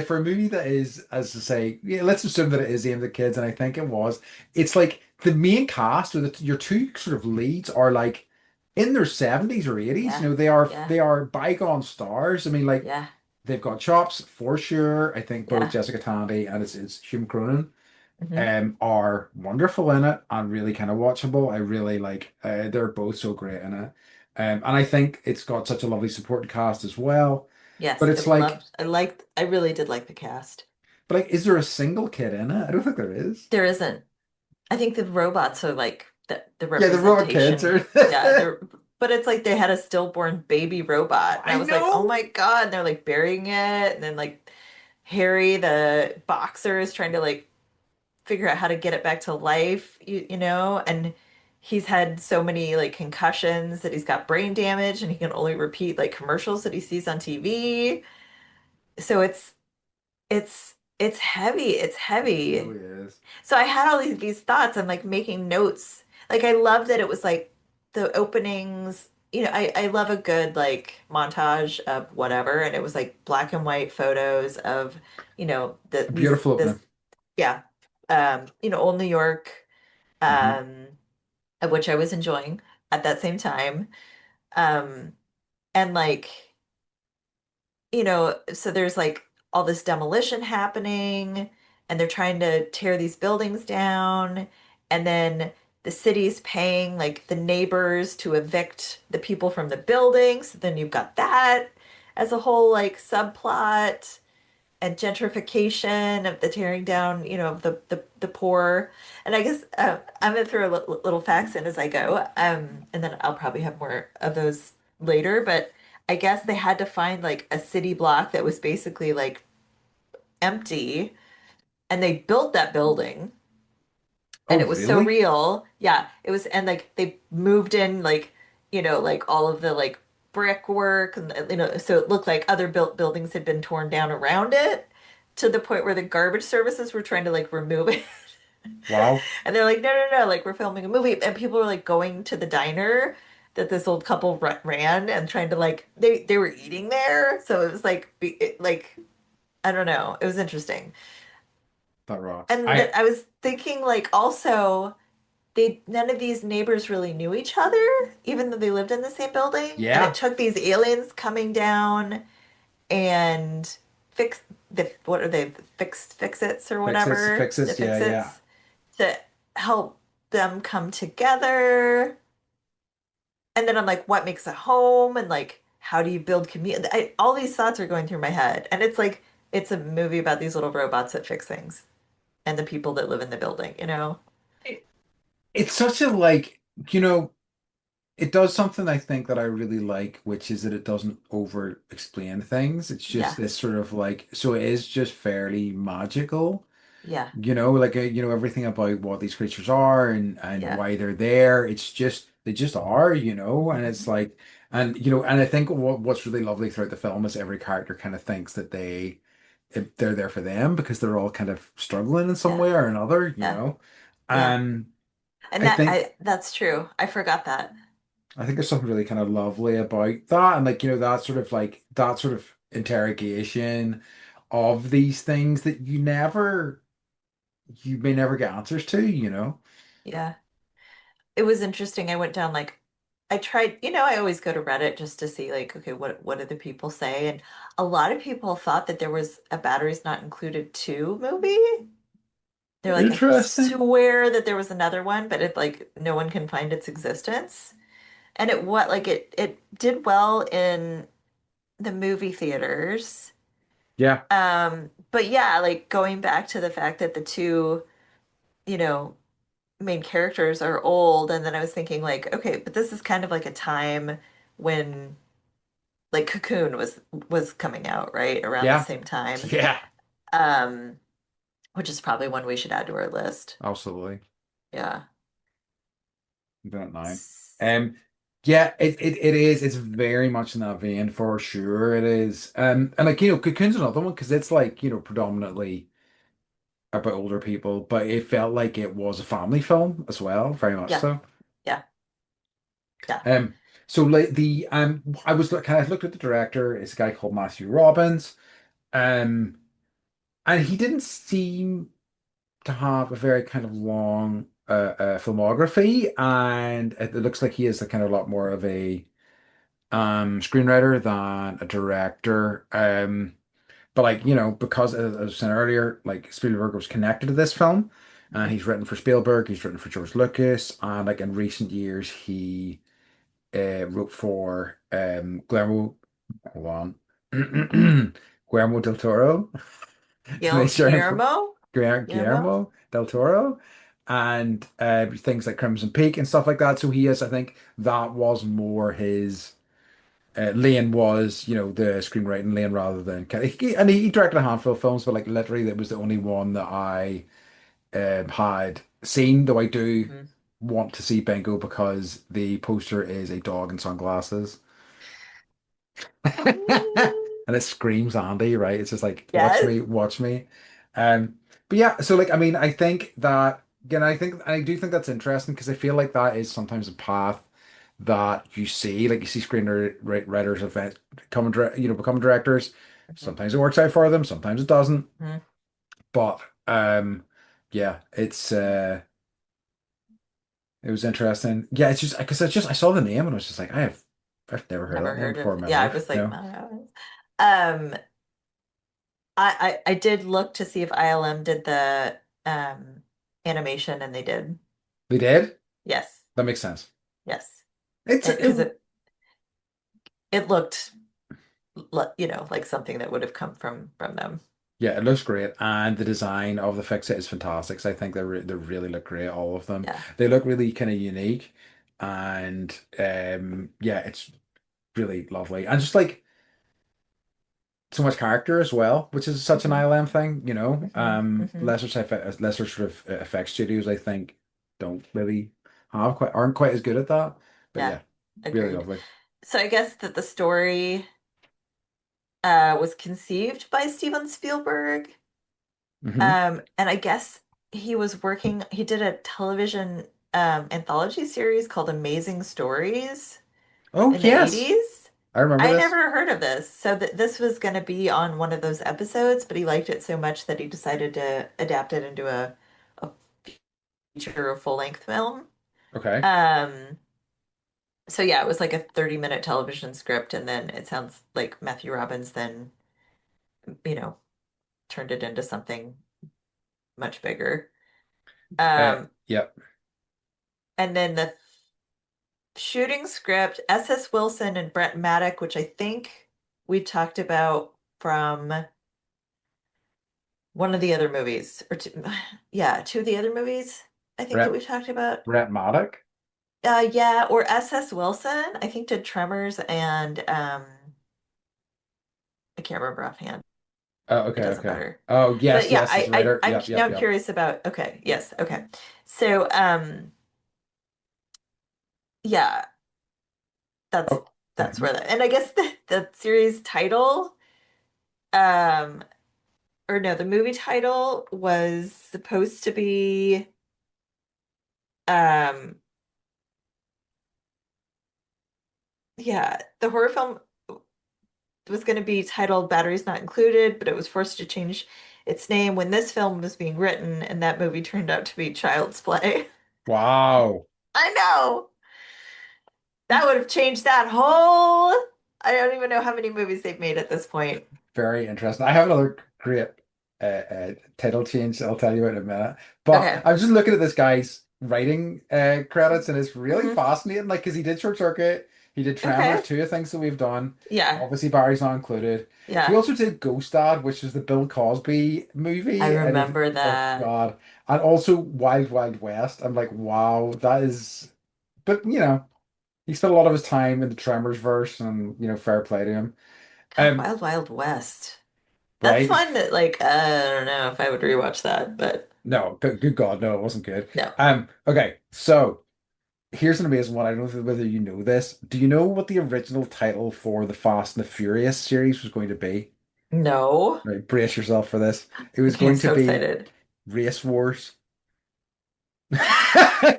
for a movie that is, as to say, yeah, let's assume that it is aimed at kids, and I think it was. It's like the main cast or your two sort of leads are like in their 70s or 80s. Yeah, They are yeah, they are bygone stars. I mean, like yeah, they've got chops for sure. I think both yeah. Jessica Tandy and it's Hume Cronin Hmm. are wonderful in it and really kind of watchable. I really like they're both so great in it. And I think it's got such a lovely supporting cast as well. But Yes, it's like I really did like the cast. is there a single kid in it? I don't think there is. There isn't. I think the robots are like the Yeah, the robot kids representation. are. Yeah, but it's like they had a stillborn baby robot, and I I was like, oh know. my God, and they're like burying it, and then like Harry, the boxer, is trying to like figure out how to get it back to life, and he's had so many like concussions that he's got brain damage, and he can only repeat like commercials that he sees on TV. So it's heavy. It's It heavy. really is. So I had all these thoughts. I'm like making notes. Like I love that it was like the openings. I love a good like montage of whatever, and it was like black and white photos of, A beautiful this opening. yeah, old New York, Hmm. um, of which I was enjoying at that same time. Um, and like so there's like all this demolition happening, and they're trying to tear these buildings down, and then the city's paying like the neighbors to evict the people from the buildings. So then you've got that as a whole like subplot, and gentrification of the tearing down, of the poor. And I guess I'm gonna throw little facts in as I go, and then I'll probably have more of those later. But I guess they had to find like a city block that was basically like empty, and they built that building, and Oh, it was so really? real. Yeah, it was, and like they moved in like, like all of the like brickwork, and so it looked like other buildings had been torn down around it, to the point where the garbage services were trying to like remove it. Wow. And they're like, no, no, no, like we're filming a movie, and people were like going to the diner that this old couple ran, and trying to like they were eating there, so it was like like I don't know, it was interesting. That rocks. And I was thinking like also, they none of these neighbors really knew each other, even though they lived in the same building. And it Yeah. took these aliens coming down and fix what are they, fix-its or whatever, Fix the it. Yeah, yeah. fix-its, to help them come together. And then I'm like, what makes a home? And like, how do you build community? All these thoughts are going through my head. And it's like, it's a movie about these little robots that fix things and the people that live in the building. It, it's such a like, you know, it does something I think that I really like, which is that it doesn't over explain things. It's just Yeah, this sort of like, so it is just fairly magical. yeah, Like everything about what these creatures are and yeah, why they're there. It's just they just are, and it's mhm, like and I think what's really lovely throughout the film is every character kind of thinks that they're there for them because they're all kind of struggling in some yeah, way or another, yeah, yeah. and And I think that's true. I forgot that. I think there's something really kind of lovely about that, and like that sort of interrogation of these things that you may never get answers to, you know? Yeah. It was interesting. I went down like I tried, I always go to Reddit just to see like, okay, what do the people say? And a lot of people thought that there was a Batteries Not Included 2 movie. They're like, I Interesting. swear that there was another one, but it like no one can find its existence. And it did well in the movie theaters. Yeah. But yeah, like going back to the fact that the two, you know, main characters are old, and then I was thinking like, okay, but this is kind of like a time when like Cocoon was coming out, right? Around the Yeah. same time. Yeah. Um, which is probably one we should add to our list. Absolutely. Yeah. Don't know. S- Um, yeah, it is. It's very much in that vein for sure. It is. And like, Cocoon's another one because it's like, predominantly about older people, but it felt like it was a family film as well, very much Yeah. so. Yeah. Yeah. Um, so like I was kind of looked at the director. It's a guy called Matthew Robbins. Um, and he didn't seem to have a very kind of long filmography, and it looks like he is a kind of a lot more of a screenwriter than a director. But like, because as I was saying earlier, like Spielberg was connected to this film, and Mhm. he's written for Spielberg, he's written for George Lucas, and like in recent years he wrote for Guillermo, hold on, Guillermo del Toro. Make sure Guillermo? Guillermo? Guillermo del Toro, and things like Crimson Peak and stuff like that. So he is, I think, that was more his lane was, the screenwriting lane rather than and he directed a handful of films, but like literally that was the only one that I had seen. Though I do Mhm. want to see Bingo because the poster is a dog in sunglasses. And it screams Andy, right? It's just like, watch Yes. me, watch me. Um, but yeah, so like, I mean, I think that, again, I do think that's interesting because I feel like that is sometimes a path that you see, like you see screenwriters event become directors. Mhm. Sometimes it works out for them, sometimes it doesn't. Mhm. But yeah, it was interesting. Yeah, it's just because I saw the name and I was just like, I've never heard of Never that name heard before of. in my Yeah, I life. was like, No, no. Um, I did look to see if ILM did the animation, and they did. they did. Yes. That makes sense. Yes. It's It it, because it looked like something that would have come from them. yeah, it looks great, and the design of the fix-it is fantastic. So I think they really look great, all of them. Yeah. They look really kind of unique, and yeah, it's really lovely, and just like so much character as well, which is such an Hmm. ILM thing, Hmm. Hmm. Lesser sort of effects studios, I think, don't really aren't quite as good at that. But Yeah. yeah, really Agreed. lovely. So I guess that the story was conceived by Steven Spielberg. Hmm. And I guess he did a television anthology series called Amazing Stories Oh in the yes, 80s. I remember I this. never heard of this. So this was going to be on one of those episodes, but he liked it so much that he decided to adapt it into a feature, a full-length film. Okay. Um, so yeah, it was like a 30-minute television script, and then it sounds like Matthew Robbins then, you know, turned it into something much bigger. Um, Yeah. and then the shooting script, SS Wilson and Brett Maddock, which I think we talked about from one of the other movies, or two, yeah, two of the other movies I think that Brett we talked about. Brett Maddock. Yeah, or SS Wilson, I think did Tremors and I can't remember offhand. Oh, It okay, doesn't okay. matter. Oh, But yes, yeah, yes, as a writer. I'm Yep, now yep, I'm yep. curious about okay, yes, okay. So yeah, that's Oh, that's mhm. where and I guess the series title um or no, the movie title was supposed to be um yeah, the horror film was going to be titled Batteries Not Included, but it was forced to change its name when this film was being written, and that movie turned out to be Child's Play. Wow. I know. That would have changed that whole. I don't even know how many movies they've made at this point. Very interesting. I have another great title change I'll tell you about in a minute. But Okay. I was just looking at this guy's writing credits, and it's really Hmm. fascinating. Like, because he did Short Circuit, he did Tremors, Okay. two of the things that we've done. Yeah. Obviously, Barry's not included. He Yeah. also did Ghost Dad, which is the Bill Cosby I movie, and remember oh that. God, and also Wild Wild West. I'm like, wow, that is. But he spent a lot of his time in the Tremors verse, and fair play to him. God, Um, Wild Wild West. That's right? one that, like, I don't know if I would rewatch that, but No, good God, no, it wasn't good. no. Okay, so here's an amazing one. I don't know whether you know this. Do you know what the original title for the Fast and the Furious series was going to be? No. Right, brace yourself for this. It was Okay, I'm going to so be excited. Race Wars.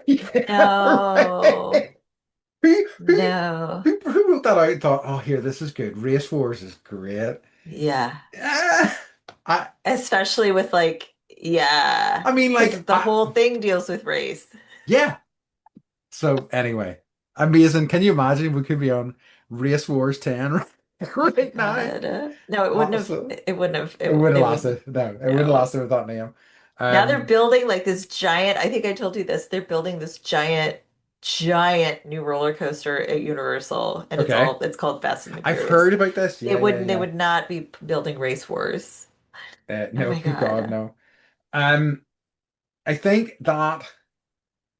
Yeah, No. right. Who, who, No. who wrote that out and thought, oh, here, this is good. Race Wars is great. Yeah. Ah, I, Especially with like, yeah, I mean, because like, the whole thing deals with race. yeah. So anyway, amazing. Can you imagine we could be on Race Wars 10 Oh my right now? God. No, it wouldn't have, Awesome. it wouldn't have, It wouldn't it last would, it. No, it wouldn't no. last it with that name. Now they're Um, building like this giant, I think I told you this, they're building this giant, giant new roller coaster at Universal, and okay. it's called Fast and the I've Furious. heard about this. They Yeah, yeah, wouldn't, they yeah. would not be building Race Wars. Oh No, my God, God. no. Um, I think that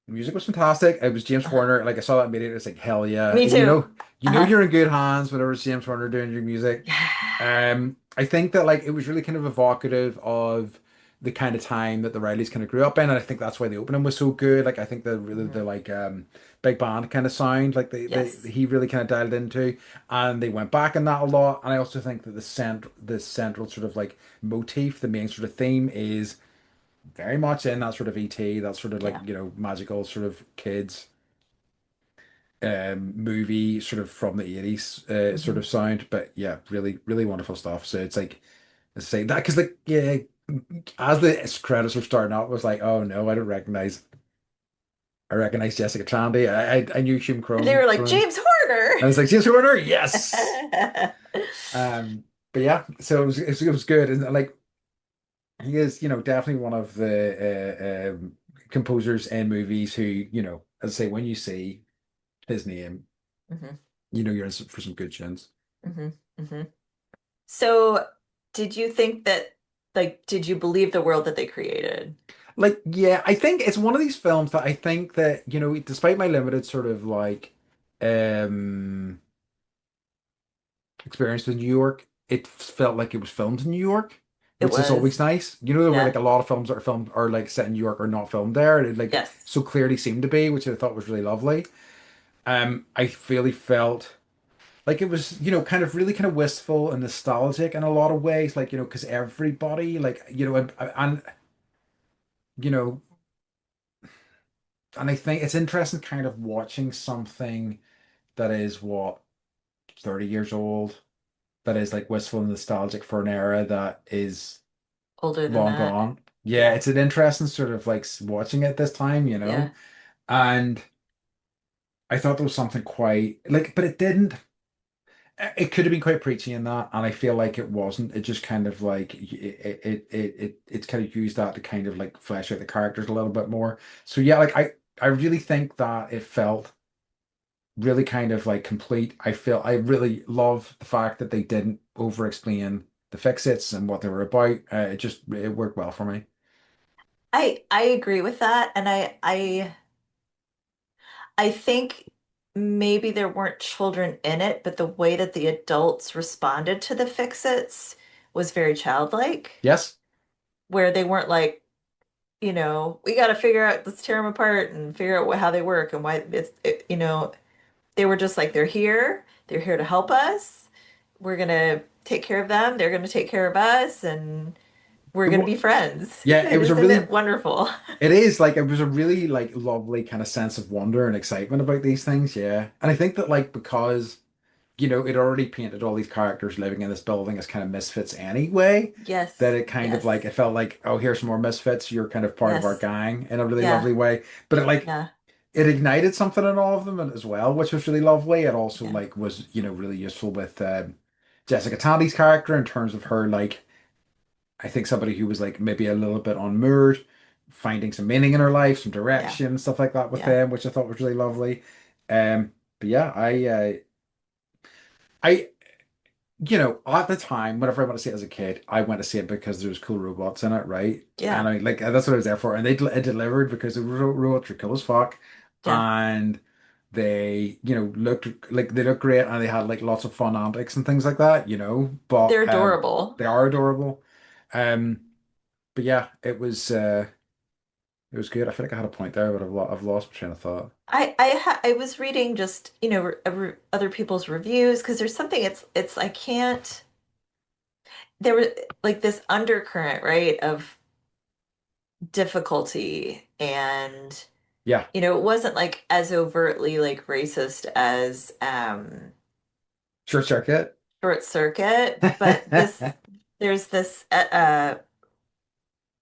the music was fantastic. It was James Uh-huh. Horner. Like I saw that immediately, it's like hell yeah. Me too. You know Uh-huh. you're in good hands whenever it's James Horner doing your music. Yeah. I think that like it was really kind of evocative of the kind of time that the Rileys kind of grew up in, and I think that's why the opening was so good. Like I think the really Mhm. the like big band kind of sound like Yes. he really kind of dialed into, and they went back in that a lot. And I also think that the central sort of like motif, the main sort of theme is very much in that sort of ET, that sort of like Yeah. magical sort of kids movie sort of from the 80s sort Hmm. of sound. But yeah, really, really wonderful stuff. So it's like say that because like yeah, as the credits were starting out, I was like, oh no, I recognize Jessica Chandy. I knew Hume And they Chrome were like, Chrome. James Horner. I was like, James Horner, yes. But yeah, so it was good, and like he is, definitely one of the composers in movies who, as I say, when you see his name, Hmm. you're in for some good tunes. Hmm. Hmm. So, did you think that, like, did you believe the world that they created? Like, yeah, I think it's one of these films that I think that, despite my limited sort of like um experience with New York, it felt like it was filmed in New York, It which is always was, nice. You know, the way yeah, like a lot of films that are filmed or like set in New York are not filmed there. It like yes. so clearly seemed to be, which I thought was really lovely. I really felt like it was, kind of really kind of wistful and nostalgic in a lot of ways, like, because everybody, like, you know, and I think it's interesting kind of watching something that is what 30 years old, that is like wistful and nostalgic for an era that is Older than long that. gone. Yeah, Yeah, it's an interesting sort of like watching it this time, yeah. and I thought there was something quite like, but it didn't. It could have been quite preachy in that, and I feel like it wasn't. It just kind of like it's kind of used that to kind of like flesh out the characters a little bit more. So yeah, like I really think that it felt really kind of like complete. I really love the fact that they didn't over explain the fix-its and what they were about. It worked well for me. I agree with that, and I think maybe there weren't children in it, but the way that the adults responded to the fix-its was very childlike, Yes. where they weren't like, we got to figure out, let's tear them apart and figure out how they work and why they were just like, they're here to help us. We're gonna take care of them, they're gonna take care of us, and we're gonna be friends. Yeah, it was a Isn't it really wonderful? It is like it was a really like lovely kind of sense of wonder and excitement about these things, yeah. And I think that like because it already painted all these characters living in this building as kind of misfits anyway. That Yes. it kind of like Yes. it felt like, oh, here's some more misfits. You're kind of part of our Yes. gang in a really Yeah. lovely way. But Yeah. it ignited something in all of them as well, which was really lovely. It also Yeah. like was really useful with Jessica Tandy's character in terms of her like I think somebody who was like maybe a little bit unmoored, finding some meaning in her life, some Yeah. direction, stuff like that with Yeah. them, which I thought was really lovely. But yeah, I at the time, whenever I went to see it as a kid, I went to see it because there was cool robots in it, right? And Yeah. I like that's what I was there for. And it delivered because the robots were cool as fuck, Yeah. and they looked like they looked great, and they had like lots of fun antics and things like that, But They're adorable. they are adorable. Um, but yeah, it was good. I feel like I had a point there, but I've lost my train of thought. I was reading just, other people's reviews because there's something it's I can't there was like this undercurrent, right, of difficulty and Yeah, it wasn't like as overtly like racist as short circuit. Short Circuit, but there's this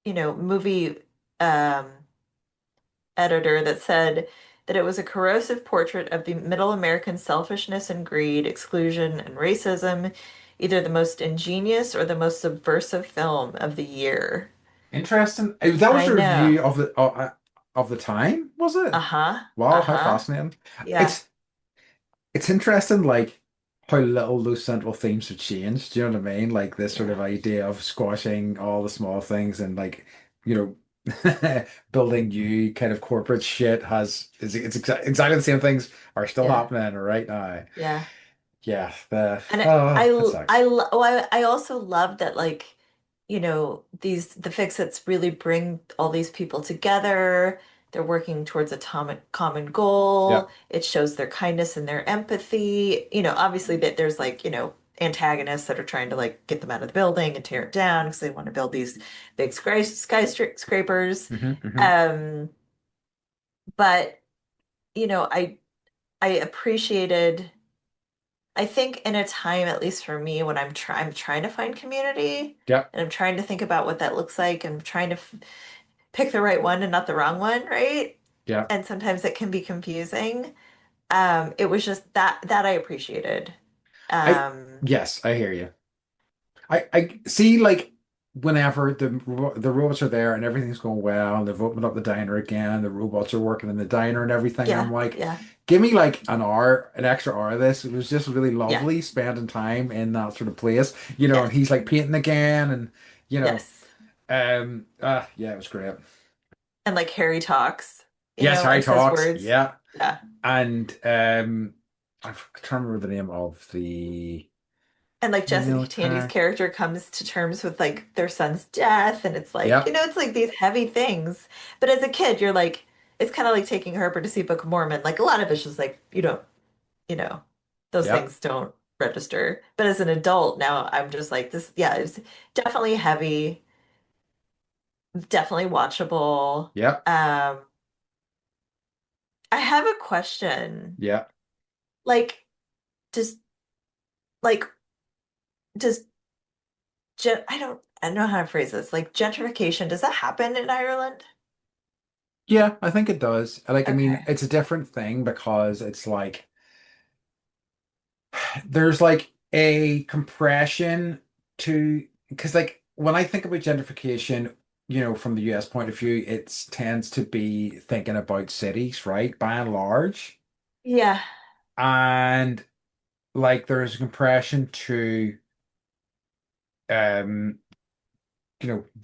movie um editor that said that it was a corrosive portrait of the middle American selfishness and greed, exclusion and racism, either the most ingenious or the most subversive film of the year. Interesting. That was I a know. review of the time, was it? Uh-huh. Wow, how Uh-huh. fascinating. Yeah. It's interesting, like how little those central themes have changed. Do you know what I mean? Like this sort Yeah. of idea of squashing all the small things and like, you building new kind of corporate shit exactly the same things are still Yeah. happening right now. Yeah. Yeah, And that sucks. I also love that like, the fix-its really bring all these people together. They're working towards a common Yeah. goal. It shows their kindness and their empathy. Obviously that there's like, antagonists that are trying to like get them out of the building and tear it down because they want to build these big skyscrapers. Hmm. Um, but I appreciated I think in a time, at least for me, when I'm trying to find community Yeah. and I'm trying to think about what that looks like and trying to f pick the right one and not the wrong one, right? Yeah. And sometimes it can be confusing. It was just that I appreciated. I Um, yes, I hear you. I see like whenever the robots are there and everything's going well and they've opened up the diner again, the robots are working in the diner and everything. I'm yeah, like, yeah, give me like an extra hour of this. It was just really yeah, lovely spending time in that sort of place, and yes, he's like painting again and you know, yes. yeah, it was great. And like Harry talks, Yes, Harry and says talks. words. Yeah. Yeah. And I'm trying to remember the name of the And like female Jessica Tandy's character. character comes to terms with like their son's death, and it's like, Yep. it's like these heavy things. But as a kid, you're like, it's kind of like taking Harper to see Book of Mormon. Like a lot of it's just like you don't, you know, those Yep. things don't register. But as an adult now, I'm just like this. Yeah, it's definitely heavy, definitely watchable. Yep. Um, I have a question. Yep. Like, does like does I don't know how to phrase this. Like gentrification, does that happen in Ireland? Yeah, I think it does. Like, I mean, Okay. it's a different thing because it's like there's like a compression to because like when I think about gentrification, from the US point of view, it tends to be thinking about cities, right? By and large. Yeah. And like there's a compression to um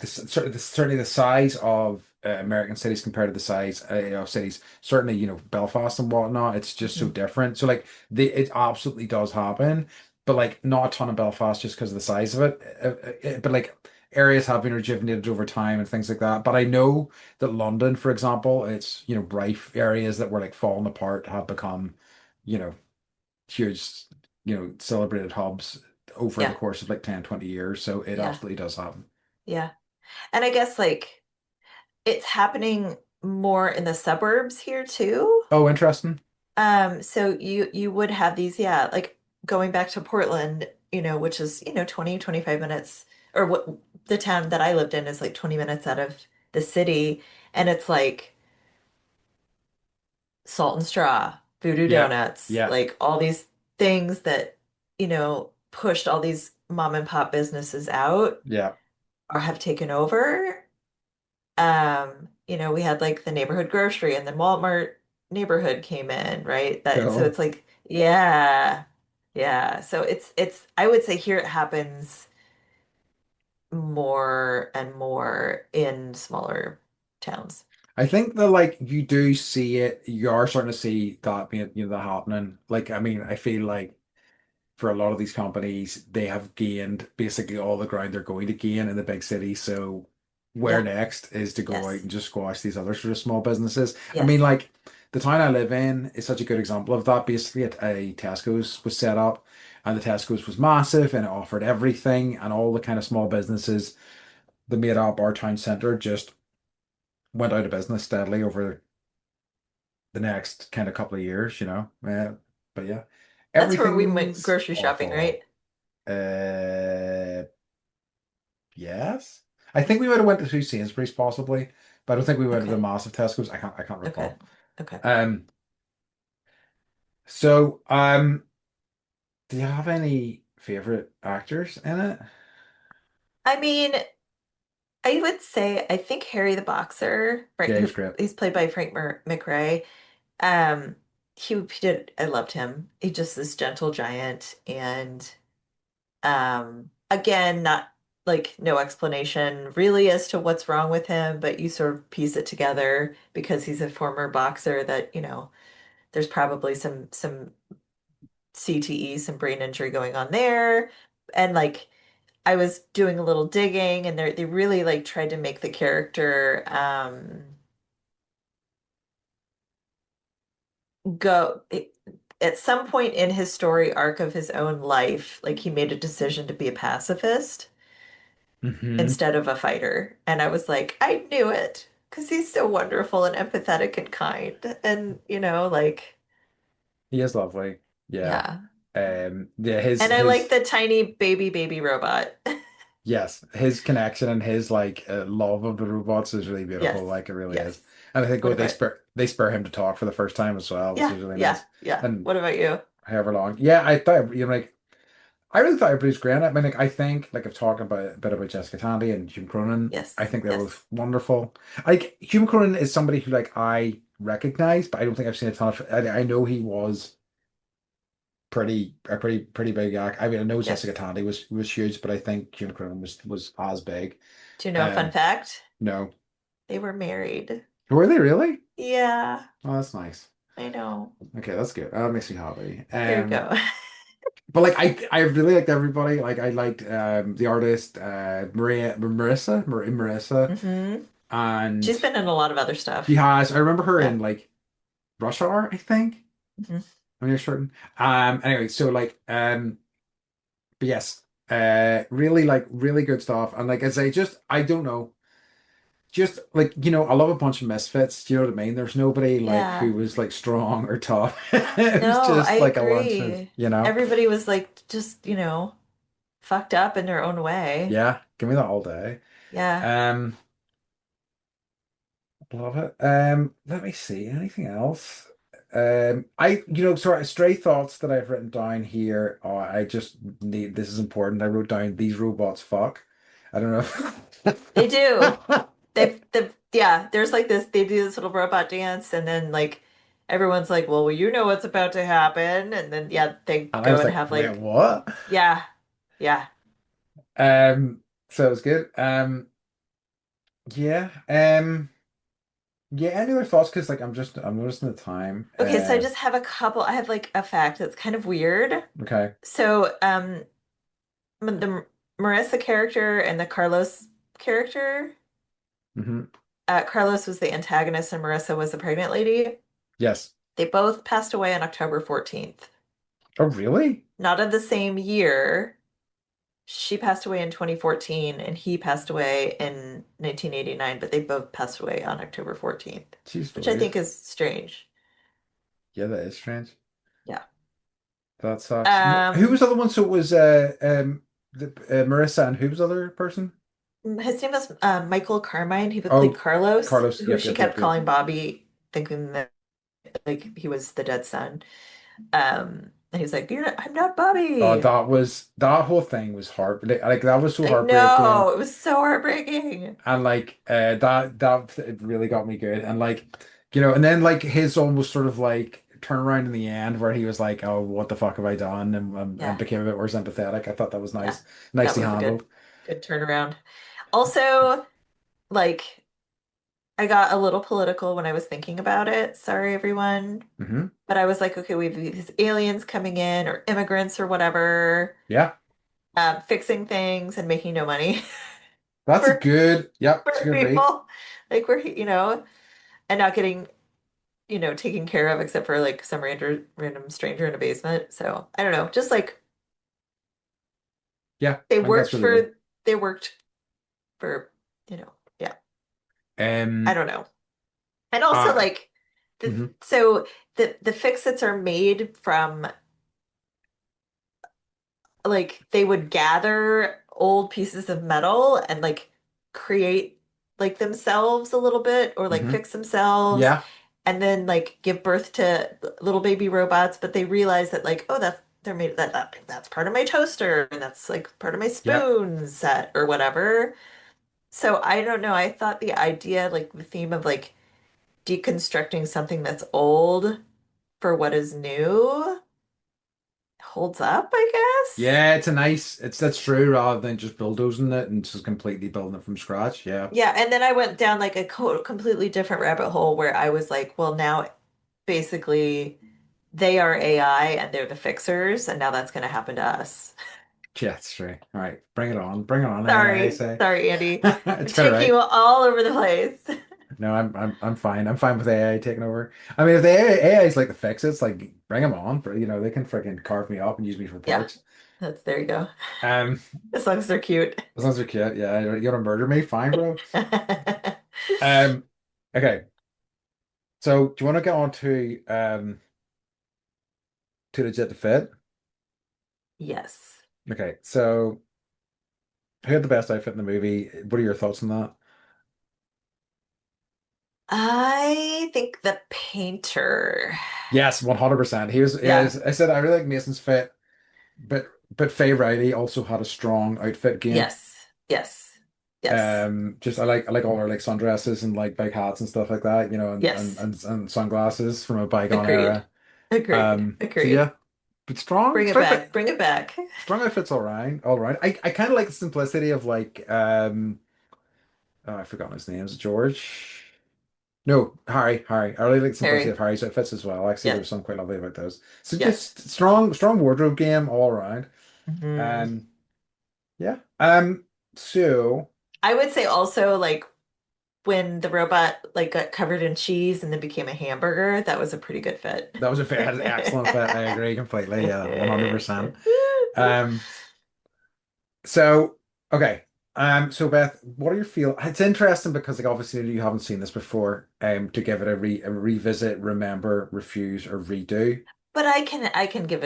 certainly the size of American cities compared to the size of cities, certainly Belfast and whatnot. It's just so Mhm. different. So like it absolutely does happen, but like not a ton of Belfast just because of the size of it. But like areas have been rejuvenated over time and things like that. But I know that London, for example, it's rife areas that were like falling apart have become you know huge celebrated hubs over the Yeah. course of like 10, 20 years. So it Yeah. absolutely does happen. Yeah. And I guess like it's happening more in the suburbs here too. Oh, interesting. So you would have these, yeah, like going back to Portland, which is, 20, 25 minutes, or what the town that I lived in is like 20 minutes out of the city. And it's like Salt and Straw, Voodoo Yeah. Donuts, Yeah. like all these things that, pushed all these mom and pop businesses out Yeah. or have taken over. We had like the neighborhood grocery and then Walmart neighborhood came in, right? So Cool. it's like, yeah, yeah. So it's I would say here it happens more and more in smaller towns. I think that like you do see it, you are starting to see that being, that happening. Like, I mean, I feel like for a lot of these companies, they have gained basically all the ground they're going to gain in the big cities. So where Yeah. next is to go out Yes. and just squash these other sort of small businesses. I mean, Yes. like the town I live in is such a good example of that. Basically, a Tesco's was set up, and the Tesco's was massive and it offered everything, and all the kind of small businesses that made up our town centre just went out of business steadily over the next kind of couple of years, but yeah, That's where we went everything's grocery shopping, right? awful. Uh, yes. I think we would have went to two Sainsbury's possibly, but I don't think we went to the Okay. massive Tesco's. I can't Okay. recall. Okay. Um, so do you have any favorite actors in it? I mean, I would say I think Harry the Boxer, right, Yeah, he's great. he's played by Frank McRae. Um, he did I loved him. He just this gentle giant and again, not like no explanation really as to what's wrong with him, but you sort of piece it together because he's a former boxer that, there's probably some CTE, some brain injury going on there. And like I was doing a little digging and they really like tried to make the character go at some point in his story arc of his own life, like he made a decision to be a pacifist Hmm. instead of a fighter. And I was like, I knew it because he's so wonderful and empathetic and kind. And, like, He is lovely. Yeah. yeah. Yeah, his And I like his the tiny baby robot. yes, his connection and his like love of the robots is really beautiful. Yes. Like it really is. Yes. And I think What they about, spur him to talk for the first time as well, which yeah, is really yeah, nice. yeah. And What about you? however long. Yeah, I thought like I really thought everybody's great. I mean, like I think like I've talked about a bit about Jessica Tandy and Hume Cronin. I Yes. think they're Yes. both wonderful. Like Hume Cronin is somebody who like I recognize, but I don't think I've seen a ton of. I know he was pretty big act. I mean, I know Jessica Yes. Tandy was huge, but I think Hume Cronin was as big. Do you know a fun Um, fact? no. They were married. Were they really? Yeah, Oh, that's nice. I know. Okay, that's good. That makes me happy. There you go. But like I really liked everybody. Like I liked the artist Marissa, hmm and She's been in a lot of other she stuff. has. I remember her Yeah. in like Rush Hour, I think. hmm I'm not certain. Anyway, so like but yes, really like really good stuff. And like I say, just I don't know. Just like, I love a bunch of misfits. Do you know what I mean? There's nobody like who Yeah. was like strong or tough. It was No, I just like a lunch of, agree. Everybody was like just, fucked up in their own way. yeah, give me that all day. Yeah. Um, love it. Let me see. Anything else? Sorry, stray thoughts that I've written down here. Oh, I just need, this is important. I wrote down these robots fuck. I don't know. They do. Yeah, there's like this, they do this little robot dance and then like everyone's like, well, you know what's about to happen. And then yeah, they And I go was and like, have wait, like, what? yeah, yeah. So it was good. Yeah. Yeah, any other thoughts? Because like I'm noticing the time. Okay, so I just have a couple, I have like a fact that's kind of weird. Okay. So, the Marissa character and the Carlos character. Hmm. Carlos was the antagonist and Marissa was the pregnant lady. Yes. They both passed away on October 14th. Oh, really? Not in the same year. She passed away in 2014 and he passed away in 1989, but they both passed away on October 14th, Jeez which I Louise. think is strange. Yeah, that is strange. Yeah. That sucks. Who was Um, the other one? So it was Marissa, and who was the other person? his name was Michael Carmine. He played Oh, Carlos, Carlos. who Yep, she yep, yep, kept yep. calling Bobby, thinking that like he was the dead son. And he was like, "You're not, I'm not Bobby." That whole thing was heart like that was so I heartbreaking. know, it was so heartbreaking. And like that it really got me good. And like, and then like his almost sort of like turnaround in the end where he was like, "Oh, what the fuck have I done?" and Yeah, became a bit more sympathetic. I thought that was yeah, nice, that nicely was a handled. good turnaround. Also, like I got a little political when I was thinking about it. Sorry, everyone. Hmm. But I was like, okay, we have these aliens coming in or immigrants or whatever, Yeah, fixing things and making no money that's a for good. Yep, it's a for good read. people. Like we're, and not getting, taken care of except for like some random stranger in a basement. So I don't know. Just like Yeah, they I think that's worked really good. for they worked for, yeah. I Um, don't know. And also uh, like mhm, the fix-its are made from like they would gather old pieces of metal and like create like themselves a little bit or like mhm. fix themselves Yeah, and then like give birth to little baby robots, but they realize that like, oh, they're made that's part of my toaster and that's like part of my yep. spoon set or whatever. So I don't know. I thought the idea, like the theme of like deconstructing something that's old for what is new holds up, I guess. Yeah, that's true rather than just bulldozing it and just completely building it from scratch. Yeah. Yeah, and then I went down like a completely different rabbit hole where I was like, well, now basically they are AI and they're the fixers, and now that's going to happen to us. Yeah, that's true. All right, bring it on. Bring it on, I Sorry, say. sorry, Andy. I'm It's quite all taking you right. all over the place. No, I'm fine. I'm fine with AI taking over. I mean, if the AI is like the fix, it's like bring them on. But they can freaking carve me up and use me for Yeah, parts. there you go. Um, As long as they're cute. as long as they're cute, yeah. You want to murder me? Fine, bro. Um, okay. So do you want to get on to legit the fit? Yes. Okay. So who had the best outfit in the movie? What are your thoughts on that? I think the painter. Yes, 100%. He was, yeah, Yeah. I said I really like Mason's fit, but Faye Riley also had a strong outfit game. Yes. Yes. Yes. Just I like all her like sundresses and like big hats and stuff like that, Yes. and sunglasses from a bygone Agreed. era. Agreed. So Agreed. yeah, but strong, Bring it strong back. fit, Bring it back. strong outfits all right, all right. I kind of like the simplicity of like oh, I've forgotten his name. Is it George? No, Harry. I really like the simplicity of Harry. Harry's outfits as well. Actually, Yes. there's some quite lovely about those. So Yes. just strong wardrobe game all around. Hmm. Um, yeah. So I would say also like when the robot like got covered in cheese and then became a hamburger, that was a pretty good fit. that was a very excellent fit. I agree completely. Yeah, 100%. Um, so okay. So Beth, what are your feel? It's interesting because like obviously you haven't seen this before. To give it a revisit, remember, refuse, or redo. But I can I give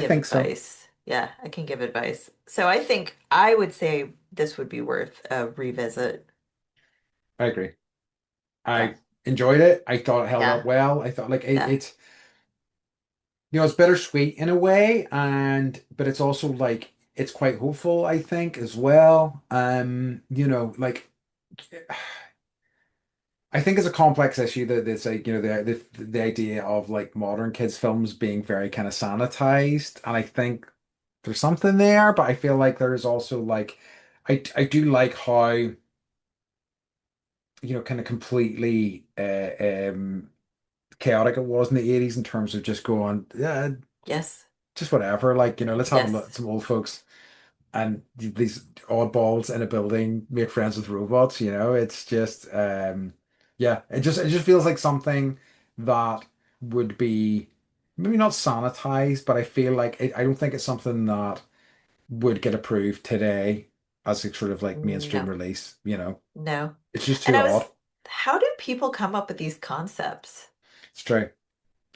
think so. advice. Yeah, I can give advice. So I think I would say this would be worth a revisit. I agree. Yeah. I enjoyed it. I thought it held up Yeah. well. I thought like Yeah. it's bittersweet in a way, and but it's also like it's quite hopeful, I think, as well. Like I think it's a complex issue that it's like, the idea of like modern kids films being very kind of sanitized. And I think there's something there, but I feel like there is also like I do like how, kind of completely chaotic it was in the 80s in terms of just going, yeah, Yes. just whatever. Like, let's have a Yes. look, some old folks and these oddballs in a building make friends with robots. It's just, yeah, it just feels like something that would be maybe not sanitized, but I feel like I don't think it's something that would get approved today as a sort of like mainstream No. release. No. It's just And too odd. how do people come up with these concepts? It's true.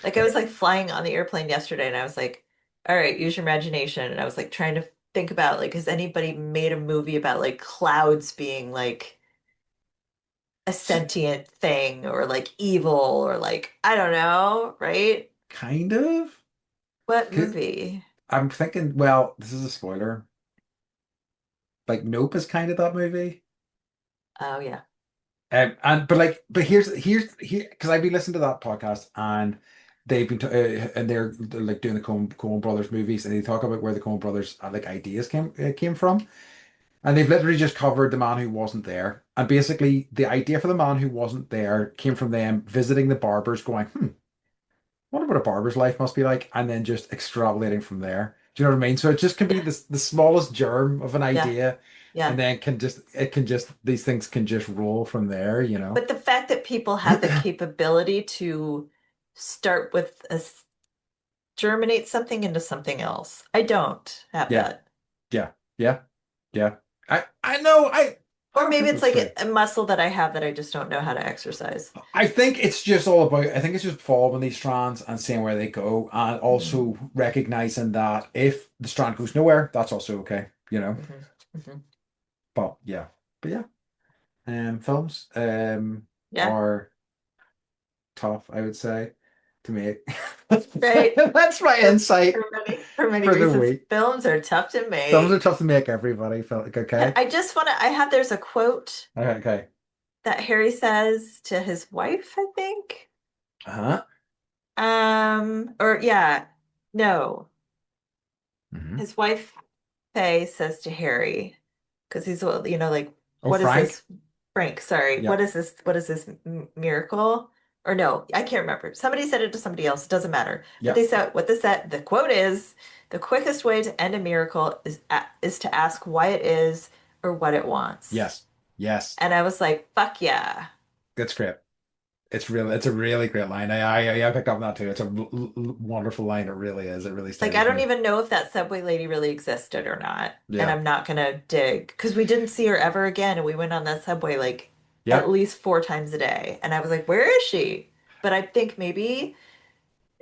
Like I Okay. was like flying on the airplane yesterday and I was like, all right, use your imagination. And I was like trying to think about like, has anybody made a movie about like clouds being like a S- sentient thing or like evil or like, I don't know, right? Kind of. What 'Cause movie? I'm thinking, well, this is a spoiler. Like Nope is kind of that movie. Oh yeah. And but here's here because I've been listening to that podcast and they've been and they're like doing the Coen Brothers movies and they talk about where the Coen Brothers like ideas came from. And they've literally just covered The Man Who Wasn't There. And basically, the idea for The Man Who Wasn't There came from them visiting the barbers, going, wonder what a barber's life must be like, and then just extrapolating from there. Do you know what I mean? So it just can be Yeah. the smallest germ of an Yeah. idea, and Yeah. then it can just these things can just roll from there, you know? But the fact that people have the capability to start with germinate something into something else. I don't have Yeah, that. yeah, yeah, yeah. I know I Or don't maybe think it's that's like true. a muscle that I have that I just don't know how to exercise. I think it's just all about, I think it's just following these strands and seeing where they go, and Mm-hmm. also recognizing that if the strand goes nowhere, that's also okay, you know? Hmm. Hmm. But yeah, but yeah, films Yeah. are tough, I would say, to make. That's Right. that's my insight For many for the reasons, week. films are tough to Films are make. tough to make, everybody. Felt like okay. I just want to, I have, there's a quote Okay, okay. that Harry says to his wife, I think. Uh-huh. Or yeah, no, Hmm. his wife Faye says to Harry, because he's, well, like, Oh, what is Frank? this? Frank, sorry, Yeah. what is this miracle? Or no, I can't remember. Somebody said it to somebody else. It doesn't matter. But Yeah. they said what this said. The quote is, "The quickest way to end a miracle is to ask why it is or what it wants." Yes. Yes. And I was like, "Fuck yeah!" That's great. It's a really great line. I picked up on that too. It's a wonderful line. It really is. It really stayed Like, I with don't me. even know if that subway lady really existed or not. And Yeah. I'm not gonna dig because we didn't see her ever again. And we went on that subway like at Yeah. least 4 times a day. And I was like, where is she? But I think maybe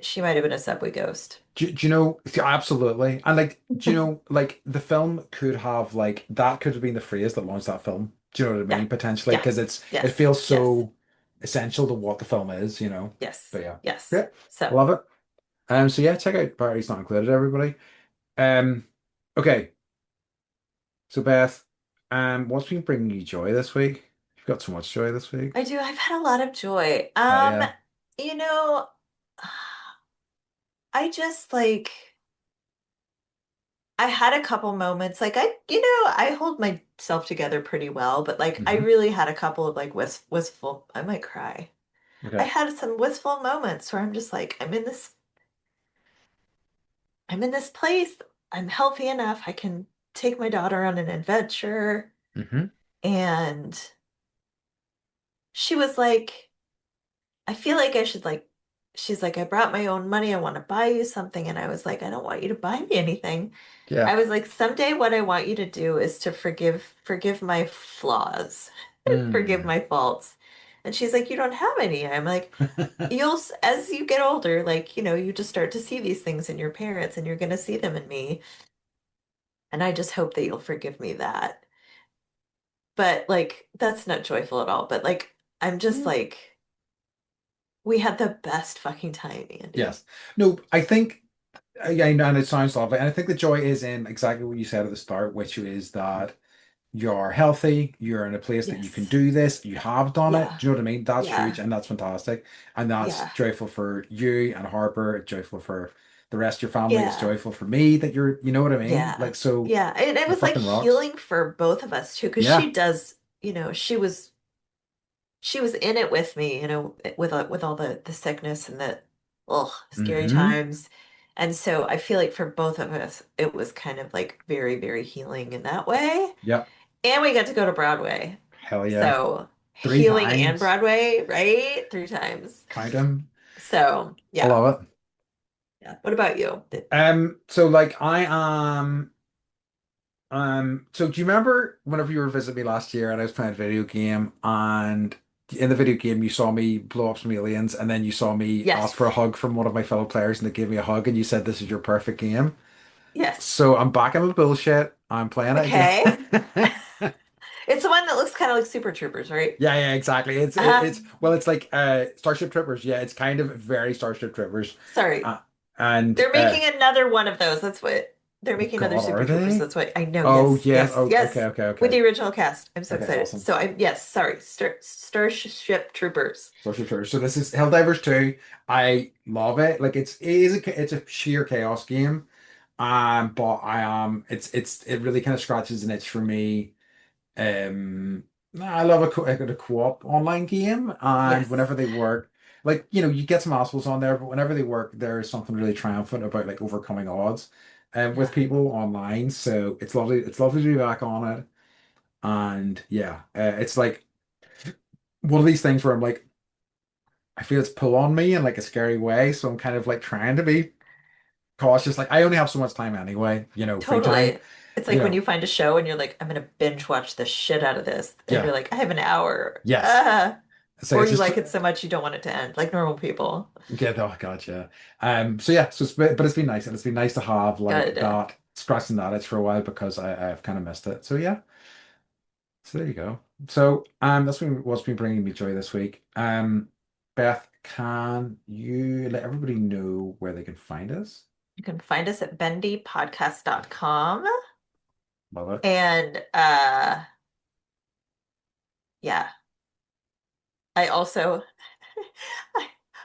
she might have been a subway ghost. Do you know? Absolutely. And like, do you know? Like, the film could have like that could have been the phrase that launched that film. Do you know what I Yeah. mean? Potentially, Yeah. because it Yes. feels Yes. so essential to what the film is. You know. Yes. But yeah, Yes. yeah, So love it. So yeah, check out Parties Not Included, everybody. Um, okay. So Beth, what's been bringing you joy this week? You've got so much joy this week. I do. I've had a lot of joy. Hell yeah. You know, I just like I had a couple moments like I hold myself together pretty well, but like I Hmm. really had a couple of like wistful, I might cry. I Okay. had some wistful moments where I'm just like I'm in this place. I'm healthy enough. I can take my daughter on an adventure. Hmm. And she was like, I feel like I should like, she's like, I brought my own money. I want to buy you something. And I was like, I don't want you to buy me anything. Yeah. I was like, someday what I want you to do is to forgive my flaws, forgive Mm. my faults. And she's like, you don't have any. I'm like, as you get older, like, you just start to see these things in your parents and you're going to see them in me. And I just hope that you'll forgive me that. But like, that's not joyful at all. But like, I'm just like, we had the best fucking time, Andy. Yes. No, I think yeah, and it sounds lovely. And I think the joy is in exactly what you said at the start, which is that you're healthy, you're in a place that you can Yes. do this, you have done it. Yeah. Do you know what I mean? That's huge Yeah. and that's fantastic. And that's Yeah. joyful for you and Harper, it's joyful for the rest of your family. It's Yeah. joyful for me that you know what I mean? Yeah. Like, so Yeah. And it it was like fucking rocks. healing for both of us too, because Yeah. she does, she was in it with me, with all the sickness and the scary Hmm. times. And so I feel like for both of us, it was kind of like very, very healing in that way. Yep. And we got to go to Broadway. Hell yeah. So Three healing and times. Broadway, right? 3 times. Count them. So I yeah. love it. Yeah. What about you? So like I am so do you remember whenever you were visiting me last year and I was playing a video game and in the video game, you saw me blow up some aliens, and then you saw me ask for a Yes. hug from one of my fellow players, and they gave me a hug, and you said this is your perfect game. Yes. So I'm back in the bullshit. I'm playing it Okay. again. It's the one that looks kind of like Super Troopers, right? Yeah, yeah, exactly. It's Um, well, it's like Starship Troopers. Yeah, it's kind of very Starship Troopers. sorry. Uh, and They're making another one of those. That's what they're oh making another God, Super are Troopers. they? That's what I know. Oh Yes, yes. yes, Oh, okay, yes. okay, With okay. the original cast. I'm so Okay, excited. awesome. So I'm yes, sorry. Starship Troopers. Starship Troopers. So this is Helldivers 2. I love it. Like it's a sheer chaos game. But I it really kind of scratches an itch for me. I love a co-op online game, and whenever Yes. they work, like you get some assholes on there, but whenever they work, there is something really triumphant about like overcoming odds, with Yeah. people online. So it's lovely. It's lovely to be back on it, and yeah, it's like one of these things where I'm like, I feel it's pull on me in like a scary way, so I'm kind of like trying to be cautious. Like I only have so much time anyway, free time, Totally. It's you like when know. you find a show and you're like, I'm gonna binge watch the shit out of this. And Yeah, you're like, I have an hour. yes. So Or it's you just like it so much you don't want it to end, like normal people. yeah, oh God, yeah. So yeah, but it's been nice, and it's been nice to have like Good. that scratching that itch for a while because I've kind of missed it. So yeah, so there you go. So that's been what's been bringing me joy this week. Beth, can you let everybody know where they can find us? You can find us at bendypodcast.com. Love it. And yeah, I also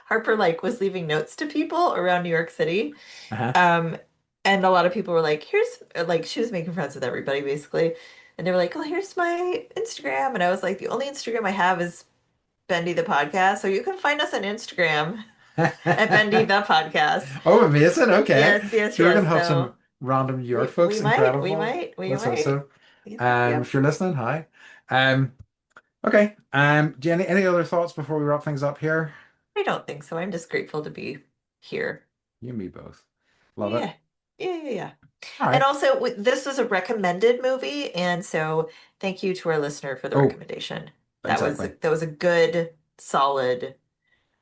Harper like was leaving notes to people around New York City. Uh-huh. Um, and a lot of people were like, here's like she was making friends with everybody basically. And they were like, oh, here's my Instagram. And I was like, the only Instagram I have is Bendy the podcast. So you can find us on Instagram at Bendy the podcast. Oh, amazing. Okay. Yes, yes, So we're gonna yes. have some So random New York we folks. might, we Incredible. might, we Let's hope might. so. Yep, If yep. you're listening, hi. Um, okay. Do you any other thoughts before we wrap things up here? I don't think so. I'm just grateful to be here. You and me both. Love it. Yeah. Yeah, yeah, yeah. All And right. also, this was a recommended movie, and so thank you to our listener for the Oh, recommendation. exactly. That was a good, solid,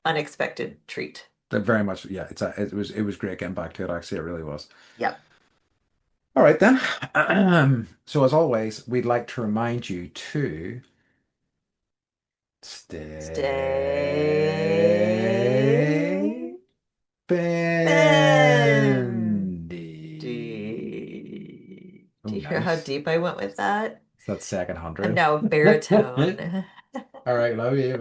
unexpected treat. Very much. Yeah. It was great getting back to it. Actually, it really was. Yep. All right then. So as always, we'd like to remind you to Stay stay bendy. bendy. Oh, Do you hear how nice. deep I went with that? It's that second I'm hundred. now baritone. All right, love you.